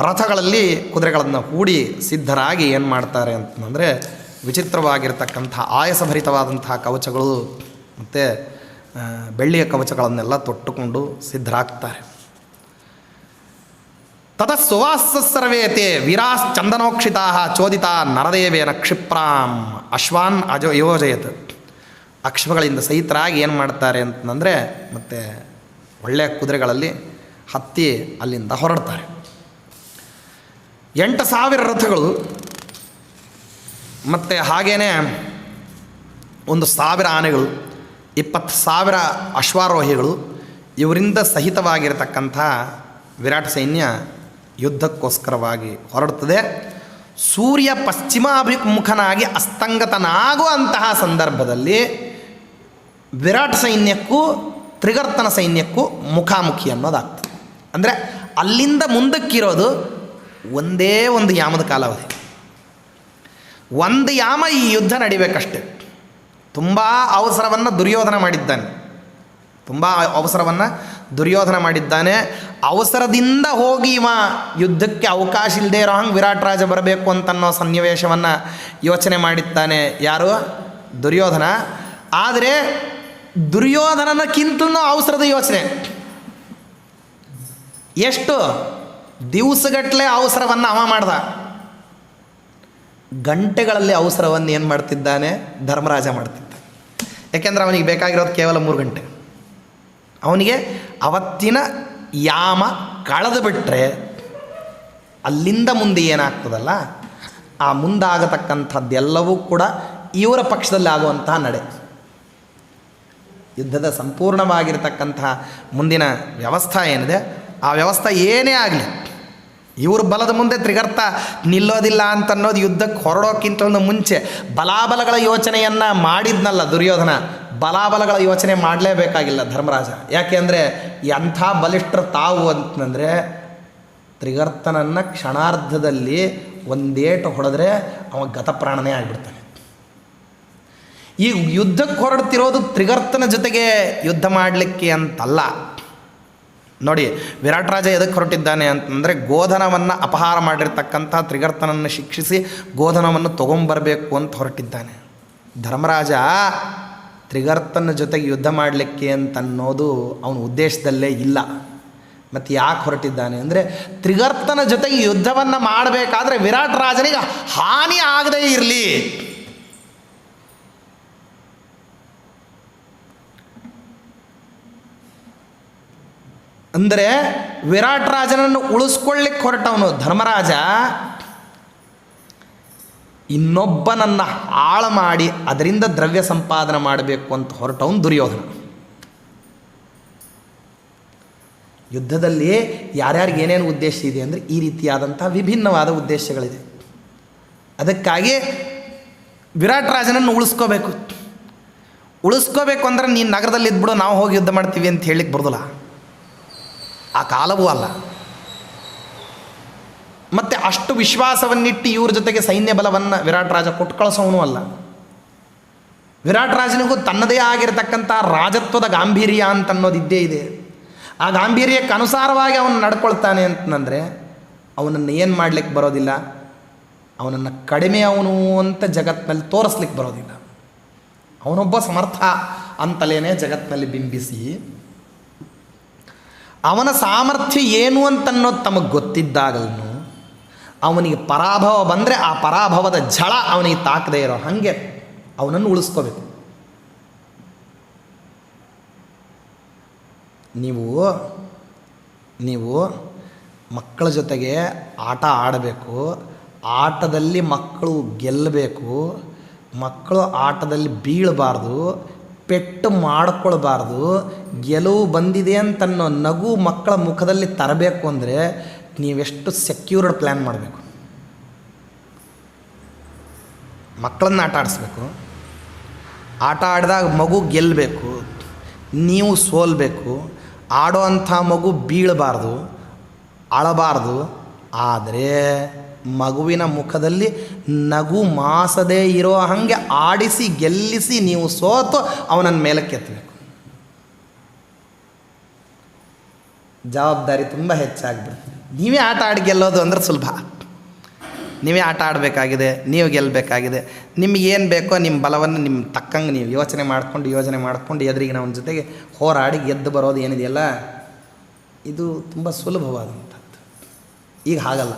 ರಥಗಳಲ್ಲಿ ಕುದುರೆಗಳನ್ನು ಹೂಡಿ ಸಿದ್ಧರಾಗಿ ಏನು ಮಾಡ್ತಾರೆ ಅಂತಂದರೆ ವಿಚಿತ್ರವಾಗಿರ್ತಕ್ಕಂಥ ಆಯಸಭರಿತವಾದಂತಹ ಕವಚಗಳು ಮತ್ತು ಬೆಳ್ಳಿಯ ಕವಚಗಳನ್ನೆಲ್ಲ ತೊಟ್ಟುಕೊಂಡು ಸಿದ್ಧರಾಗ್ತಾರೆ. ತತಃ ಸುವಾಸಸ್ಸರ್ವೇತೆ ವೀರಾಶ್ಚಂದನೋಕ್ಷಿತಾ ಚೋದಿತಾ ನರದೇವೇನ ಕ್ಷಿಪ್ರಾಂ ಅಶ್ವಾನ್ ಯೋಜಯತ್. ಅಶ್ವಗಳಿಂದ ಸಹಿತರಾಗಿ ಏನು ಮಾಡ್ತಾರೆ ಅಂತಂದರೆ ಮತ್ತು ಒಳ್ಳೆಯ ಕುದುರೆಗಳಲ್ಲಿ ಹತ್ತಿ ಅಲ್ಲಿಂದ ಹೊರಡ್ತಾರೆ. 8,000 ರಥಗಳು ಮತ್ತು ಹಾಗೇ 1,000 ಆನೆಗಳು, 20,000 ಅಶ್ವಾರೋಹಿಗಳು, ಇವರಿಂದ ಸಹಿತವಾಗಿರತಕ್ಕಂಥ ವಿರಾಟ್ ಸೈನ್ಯ ಯುದ್ಧಕ್ಕೋಸ್ಕರವಾಗಿ ಹೊರಡುತ್ತದೆ. ಸೂರ್ಯ ಪಶ್ಚಿಮಾಭಿಮುಖನಾಗಿ ಅಸ್ತಂಗತನಾಗುವಂತಹ ಸಂದರ್ಭದಲ್ಲಿ ವಿರಾಟ್ ಸೈನ್ಯಕ್ಕೂ ತ್ರಿಗರ್ತನ ಸೈನ್ಯಕ್ಕೂ ಮುಖಾಮುಖಿ ಅನ್ನೋದಾಗ್ತದೆ. ಅಂದರೆ ಅಲ್ಲಿಂದ ಮುಂದಕ್ಕಿರೋದು ಒಂದೇ ಒಂದು ಯಾಮದ ಕಾಲಾವಧಿ, ಒಂದು ಯಾಮ ಈ ಯುದ್ಧ ನಡಿಬೇಕಷ್ಟೆ. ತುಂಬ ಅವಸರವನ್ನು ದುರ್ಯೋಧನ ಮಾಡಿದ್ದಾನೆ, ತುಂಬ ಅವಸರವನ್ನು ದುರ್ಯೋಧನ ಮಾಡಿದ್ದಾನೆ. ಅವಸರದಿಂದ ಹೋಗಿ ಇವ ಯುದ್ಧಕ್ಕೆ ಅವಕಾಶ ಇಲ್ಲದೆ ಇರೋ ಹಂಗೆ ವಿರಾಟ್ ರಾಜ ಬರಬೇಕು ಅಂತನ್ನೋ ಸನ್ನಿವೇಶವನ್ನು ಯೋಚನೆ ಮಾಡಿದ್ದಾನೆ. ಯಾರು? ದುರ್ಯೋಧನ. ಆದರೆ ದುರ್ಯೋಧನನಕ್ಕಿಂತಲೂ ಅವಸರದ ಯೋಚನೆ. ಎಷ್ಟು ದಿವಸಗಟ್ಟಲೆ ಅವಸರವನ್ನು ಅವ ಮಾಡ್ದ. ಗಂಟೆಗಳಲ್ಲಿ ಅವಸರವನ್ನು ಏನು ಮಾಡ್ತಿದ್ದಾನೆ? ಧರ್ಮರಾಜ ಮಾಡ್ತಿದ್ದ. ಯಾಕೆಂದ್ರೆ ಅವನಿಗೆ ಬೇಕಾಗಿರೋದು ಕೇವಲ 3 ಗಂಟೆ. ಅವನಿಗೆ ಅವತ್ತಿನ ಯಾಮ ಕಳೆದು ಬಿಟ್ಟರೆ ಅಲ್ಲಿಂದ ಮುಂದೆ ಏನಾಗ್ತದಲ್ಲ, ಆ ಮುಂದಾಗತಕ್ಕಂಥದ್ದೆಲ್ಲವೂ ಕೂಡ ಇವರ ಪಕ್ಷದಲ್ಲಿ ಆಗುವಂತಹ ನಡೆ. ಯುದ್ಧದ ಸಂಪೂರ್ಣವಾಗಿರತಕ್ಕಂತಹ ಮುಂದಿನ ವ್ಯವಸ್ಥೆ ಏನಿದೆ, ಆ ವ್ಯವಸ್ಥೆ ಏನೇ ಆಗಲಿ ಇವ್ರ ಬಲದ ಮುಂದೆ ತ್ರಿಗರ್ತ ನಿಲ್ಲೋದಿಲ್ಲ ಅಂತನ್ನೋದು ಯುದ್ಧಕ್ಕೆ ಹೊರಡೋಕ್ಕಿಂತ ಮುಂಚೆ ಬಲಾಬಲಗಳ ಯೋಚನೆಯನ್ನು ಮಾಡಿದ್ನಲ್ಲ ದುರ್ಯೋಧನ. ಬಲಾಬಲಗಳ ಯೋಚನೆ ಮಾಡಲೇಬೇಕಾಗಿಲ್ಲ ಧರ್ಮರಾಜ. ಯಾಕೆ ಅಂದರೆ ಎಂಥ ಬಲಿಷ್ಠರು ತಾವು ಅಂತಂದರೆ ತ್ರಿಗರ್ತನನ್ನು ಕ್ಷಣಾರ್ಧದಲ್ಲಿ ಒಂದೇಟು ಹೊಡೆದ್ರೆ ಅವ ಗತಪ್ರಾಣನೇ ಆಗಿಬಿಡ್ತಾನೆ. ಈ ಯುದ್ಧಕ್ಕೆ ಹೊರಡ್ತಿರೋದು ತ್ರಿಗರ್ತನ ಜೊತೆಗೆ ಯುದ್ಧ ಮಾಡಲಿಕ್ಕೆ ಅಂತಲ್ಲ. ನೋಡಿ, ವಿರಾಟ್ ರಾಜ ಎದಕ್ಕೆ ಹೊರಟಿದ್ದಾನೆ ಅಂತಂದರೆ ಗೋಧನವನ್ನು ಅಪಹಾರ ಮಾಡಿರ್ತಕ್ಕಂಥ ತ್ರಿಗರ್ತನನ್ನು ಶಿಕ್ಷಿಸಿ ಗೋಧನವನ್ನು ತೊಗೊಂಬರಬೇಕು ಅಂತ ಹೊರಟಿದ್ದಾನೆ. ಧರ್ಮರಾಜ ತ್ರಿಗರ್ತನ ಜೊತೆಗೆ ಯುದ್ಧ ಮಾಡಲಿಕ್ಕೆ ಅಂತನ್ನೋದು ಅವನ ಉದ್ದೇಶದಲ್ಲೇ ಇಲ್ಲ. ಮತ್ತು ಯಾಕೆ ಹೊರಟಿದ್ದಾನೆ ಅಂದರೆ ತ್ರಿಗರ್ತನ ಜೊತೆಗೆ ಯುದ್ಧವನ್ನು ಮಾಡಬೇಕಾದ್ರೆ ವಿರಾಟ್ ರಾಜನಿಗೆ ಹಾನಿ ಆಗದೇ ಇರಲಿ. ಅಂದರೆ ವಿರಾಟ್ ರಾಜನನ್ನು ಉಳಿಸ್ಕೊಳ್ಳಿಕ್ಕೆ ಹೊರಟವನು ಧರ್ಮರಾಜ. ಇನ್ನೊಬ್ಬನನ್ನು ಹಾಳು ಮಾಡಿ ಅದರಿಂದ ದ್ರವ್ಯ ಸಂಪಾದನೆ ಮಾಡಬೇಕು ಅಂತ ಹೊರಟವನು ದುರ್ಯೋಧನ. ಯುದ್ಧದಲ್ಲಿ ಯಾರ್ಯಾರಿಗೆ ಏನೇನು ಉದ್ದೇಶ ಇದೆ ಅಂದರೆ ಈ ರೀತಿಯಾದಂಥ ವಿಭಿನ್ನವಾದ ಉದ್ದೇಶಗಳಿದೆ. ಅದಕ್ಕಾಗಿ ವಿರಾಟ್ ರಾಜನನ್ನು ಉಳಿಸ್ಕೋಬೇಕು ಅಂದರೆ ನೀನು ನಗರದಲ್ಲಿ ಇದ್ಬಿಡು, ನಾವು ಹೋಗಿ ಯುದ್ಧ ಮಾಡ್ತೀವಿ ಅಂತ ಹೇಳಲಿಕ್ಕೆ ಬರೋದಿಲ್ಲ. ಆ ಕಾಲವೂ ಅಲ್ಲ. ಮತ್ತು ಅಷ್ಟು ವಿಶ್ವಾಸವನ್ನಿಟ್ಟು ಇವ್ರ ಜೊತೆಗೆ ಸೈನ್ಯ ಬಲವನ್ನು ವಿರಾಟ್ ರಾಜ ಕೊಟ್ಟು ಕಳಿಸೋವನು ಅಲ್ಲ. ವಿರಾಟ್ ರಾಜನಿಗೂ ತನ್ನದೇ ಆಗಿರತಕ್ಕಂಥ ರಾಜತ್ವದ ಗಾಂಭೀರ್ಯ ಅಂತನ್ನೋದು ಇದ್ದೇ ಇದೆ. ಆ ಗಾಂಭೀರ್ಯಕ್ಕೆ ಅನುಸಾರವಾಗಿ ಅವನು ನಡ್ಕೊಳ್ತಾನೆ ಅಂತಂದರೆ ಅವನನ್ನು ಏನು ಮಾಡಲಿಕ್ಕೆ ಬರೋದಿಲ್ಲ, ಅವನನ್ನು ಕಡಿಮೆ ಅವನು ಅಂತ ಜಗತ್ತಿನಲ್ಲಿ ತೋರಿಸ್ಲಿಕ್ಕೆ ಬರೋದಿಲ್ಲ. ಅವನೊಬ್ಬ ಸಮರ್ಥ ಅಂತಲೇ ಜಗತ್ತಿನಲ್ಲಿ ಬಿಂಬಿಸಿ ಅವನ ಸಾಮರ್ಥ್ಯ ಏನು ಅಂತನ್ನೋದು ತಮಗೆ ಗೊತ್ತಿದ್ದಾಗಲೂ ಅವನಿಗೆ ಪರಾಭವ ಬಂದರೆ ಆ ಪರಾಭವದ ಝಳ ಅವನಿಗೆ ತಾಕದೇ ಇರೋ ಹಾಗೆ ಅವನನ್ನು ಉಳಿಸ್ಕೋಬೇಕು. ನೀವು ಮಕ್ಕಳ ಜೊತೆಗೆ ಆಟ ಆಡಬೇಕು. ಆಟದಲ್ಲಿ ಮಕ್ಕಳು ಗೆಲ್ಲಬೇಕು. ಮಕ್ಕಳು ಆಟದಲ್ಲಿ ಬೀಳಬಾರ್ದು, ಪೆಟ್ಟು ಮಾಡಿಕೊಳ್ಬಾರ್ದು. ಗೆಲುವು ಬಂದಿದೆ ಅಂತನ್ನೋ ನಗು ಮಕ್ಕಳ ಮುಖದಲ್ಲಿ ತರಬೇಕು ಅಂದರೆ ನೀವೆಷ್ಟು ಸೆಕ್ಯೂರ್ಡ್ ಪ್ಲ್ಯಾನ್ ಮಾಡಬೇಕು. ಮಕ್ಕಳನ್ನ ಆಟ ಆಡಿಸ್ಬೇಕು. ಆಟ ಆಡಿದಾಗ ಮಗು ಗೆಲ್ಲಬೇಕು, ನೀವು ಸೋಲ್ಬೇಕು. ಆಡೋ ಅಂಥ ಮಗು ಬೀಳಬಾರ್ದು, ಅಳಬಾರ್ದು. ಆದರೆ ಮಗುವಿನ ಮುಖದಲ್ಲಿ ನಗು ಮಾಸದೇ ಇರೋ ಹಾಗೆ ಆಡಿಸಿ ಗೆಲ್ಲಿಸಿ ನೀವು ಸೋತು ಅವನನ್ನು ಮೇಲಕ್ಕೆ ಎತ್ತಬೇಕು. ಜವಾಬ್ದಾರಿ ತುಂಬ ಹೆಚ್ಚಾಗ್ಬಿಡುತ್ತೆ. ನೀವೇ ಆಟ ಆಡಿ ಗೆಲ್ಲೋದು ಅಂದ್ರೆ ಸುಲಭ. ನೀವೇ ಆಟ ಆಡಬೇಕಾಗಿದೆ, ನೀವು ಗೆಲ್ಲಬೇಕಾಗಿದೆ. ನಿಮಗೇನು ಬೇಕೋ ನಿಮ್ಮ ಬಲವನ್ನು ನಿಮ್ಮ ತಕ್ಕಂಗೆ ನೀವು ಯೋಚನೆ ಮಾಡ್ಕೊಂಡು ಎದುರಿಗಿನ ಅವನ ಜೊತೆಗೆ ಹೋರಾಡಿ ಗೆದ್ದು ಬರೋದು ಏನಿದೆಯಲ್ಲ, ಇದು ತುಂಬ ಸುಲಭವಾದಂಥದ್ದು. ಈಗ ಹಾಗಲ್ಲ.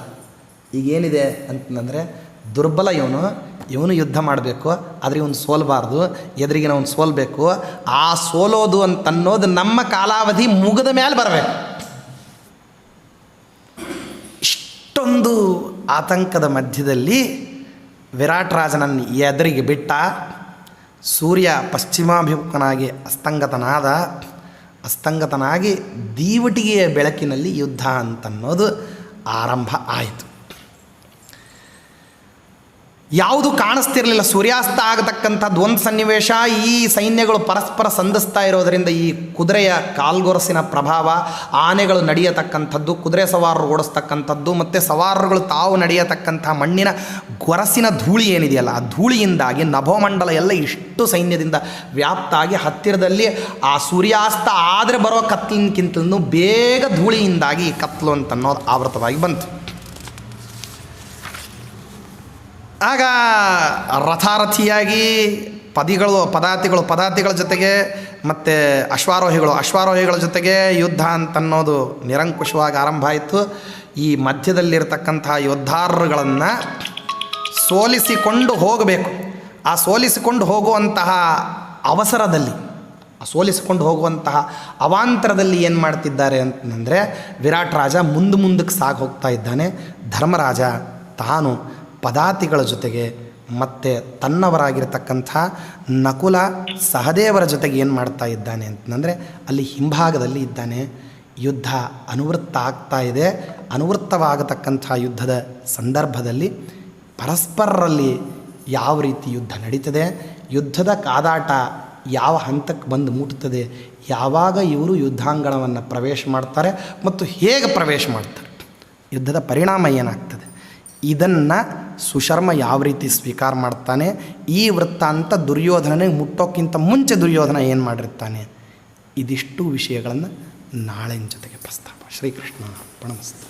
ಈಗೇನಿದೆ ಅಂತಂದರೆ ದುರ್ಬಲ ಇವನು ಯುದ್ಧ ಮಾಡಬೇಕು, ಆದರೆ ಇವನು ಸೋಲ್ಬಾರ್ದು, ಎದುರಿಗಿನ ಅವನು ಸೋಲ್ಬೇಕು. ಆ ಸೋಲೋದು ಅಂತನ್ನೋದು ನಮ್ಮ ಕಾಲಾವಧಿ ಮುಗಿದ ಮೇಲೆ ಬರಬೇಕು. ಇಷ್ಟೊಂದು ಆತಂಕದ ಮಧ್ಯದಲ್ಲಿ ವಿರಾಟ್ ರಾಜನನ್ನು ಎದುರಿಗೆ ಬಿಟ್ಟ. ಸೂರ್ಯ ಪಶ್ಚಿಮಾಭಿಮುಖನಾಗಿ ಅಸ್ತಂಗತನಾಗಿ ದೀವಟಿಗೆಯ ಬೆಳಕಿನಲ್ಲಿ ಯುದ್ಧ ಅಂತನ್ನೋದು ಆರಂಭ ಆಯಿತು. ಯಾವುದು ಕಾಣಿಸ್ತಿರಲಿಲ್ಲ. ಸೂರ್ಯಾಸ್ತ ಆಗತಕ್ಕಂಥದ್ದು ಒಂದು ಸನ್ನಿವೇಶ. ಈ ಸೈನ್ಯಗಳು ಪರಸ್ಪರ ಸಂಧಿಸ್ತಾ ಇರೋದರಿಂದ ಈ ಕುದುರೆಯ ಕಾಲ್ಗೊರಸಿನ ಪ್ರಭಾವ, ಆನೆಗಳು ನಡೆಯತಕ್ಕಂಥದ್ದು, ಕುದುರೆ ಸವಾರರು ಓಡಿಸ್ತಕ್ಕಂಥದ್ದು, ಮತ್ತು ಸವಾರರುಗಳು ತಾವು ನಡೆಯತಕ್ಕಂಥ ಮಣ್ಣಿನ ಗೊರಸಿನ ಧೂಳಿ ಏನಿದೆಯಲ್ಲ, ಆ ಧೂಳಿಯಿಂದಾಗಿ ನಭೋಮಂಡಲ ಎಲ್ಲ ಇಷ್ಟು ಸೈನ್ಯದಿಂದ ವ್ಯಾಪ್ತ ಆಗಿ ಹತ್ತಿರದಲ್ಲಿ ಆ ಸೂರ್ಯಾಸ್ತ ಆದರೆ ಬರೋ ಕತ್ಲಿನಕ್ಕಿಂತಲೂ ಬೇಗ ಧೂಳಿಯಿಂದಾಗಿ ಈ ಕತ್ಲು ಅಂತನ್ನೋದು ಆವೃತವಾಗಿ ಬಂತು. ಆಗ ರಥಾರಥಿಯಾಗಿ ಪದಾತಿಗಳ ಜೊತೆಗೆ ಮತ್ತು ಅಶ್ವಾರೋಹಿಗಳ ಜೊತೆಗೆ ಯುದ್ಧ ಅಂತನ್ನೋದು ನಿರಂಕುಶವಾಗಿ ಆರಂಭ ಆಯಿತು. ಈ ಮಧ್ಯದಲ್ಲಿರ್ತಕ್ಕಂಥ ಯೋದ್ಧಾರಗಳನ್ನು ಸೋಲಿಸಿಕೊಂಡು ಹೋಗಬೇಕು. ಆ ಸೋಲಿಸಿಕೊಂಡು ಹೋಗುವಂತಹ ಅವಸರದಲ್ಲಿ, ಸೋಲಿಸಿಕೊಂಡು ಹೋಗುವಂತಹ ಅವಾಂತರದಲ್ಲಿ ಏನು ಮಾಡ್ತಿದ್ದಾರೆ ಅಂತಂದರೆ, ವಿರಾಟ್ ರಾಜ ಮುಂದಕ್ಕೆ ಸಾಗಿ ಹೋಗ್ತಾ ಇದ್ದಾನೆ. ಧರ್ಮರಾಜ ತಾನು ಪದಾತಿಗಳ ಜೊತೆಗೆ ಮತ್ತು ತನ್ನವರಾಗಿರ್ತಕ್ಕಂಥ ನಕುಲ ಸಹದೇವರ ಜೊತೆಗೆ ಏನು ಮಾಡ್ತಾ ಇದ್ದಾನೆ ಅಂತಂದರೆ, ಅಲ್ಲಿ ಹಿಂಭಾಗದಲ್ಲಿ ಇದ್ದಾನೆ. ಯುದ್ಧ ಅನುವೃತ್ತ ಆಗ್ತಾ ಇದೆ. ಅನುವೃತ್ತವಾಗತಕ್ಕಂಥ ಯುದ್ಧದ ಸಂದರ್ಭದಲ್ಲಿ ಪರಸ್ಪರರಲ್ಲಿ ಯಾವ ರೀತಿ ಯುದ್ಧ ನಡೀತದೆ, ಯುದ್ಧದ ಕಾದಾಟ ಯಾವ ಹಂತಕ್ಕೆ ಬಂದು ಮುಟ್ಟುತ್ತದೆ, ಯಾವಾಗ ಇವರು ಯುದ್ಧಾಂಗಣವನ್ನು ಪ್ರವೇಶ ಮಾಡ್ತಾರೆ ಮತ್ತು ಹೇಗೆ ಪ್ರವೇಶ ಮಾಡ್ತಾರೆ, ಯುದ್ಧದ ಪರಿಣಾಮ ಏನಾಗ್ತದೆ, ಇದನ್ನು ಸುಶರ್ಮ ಯಾವ ರೀತಿ ಸ್ವೀಕಾರ ಮಾಡ್ತಾನೆ, ಈ ವೃತ್ತಾಂತ ದುರ್ಯೋಧನನಿಗೆ ಮುಟ್ಟೋಕ್ಕಿಂತ ಮುಂಚೆ ದುರ್ಯೋಧನ ಏನು ಮಾಡಿರ್ತಾನೆ, ಇದಿಷ್ಟು ವಿಷಯಗಳನ್ನು ನಾಳಿನ ಜೊತೆಗೆ ಪ್ರಸ್ತಾಪ. ಶ್ರೀಕೃಷ್ಣ ಅರ್ಪಣಮಸ್ತು.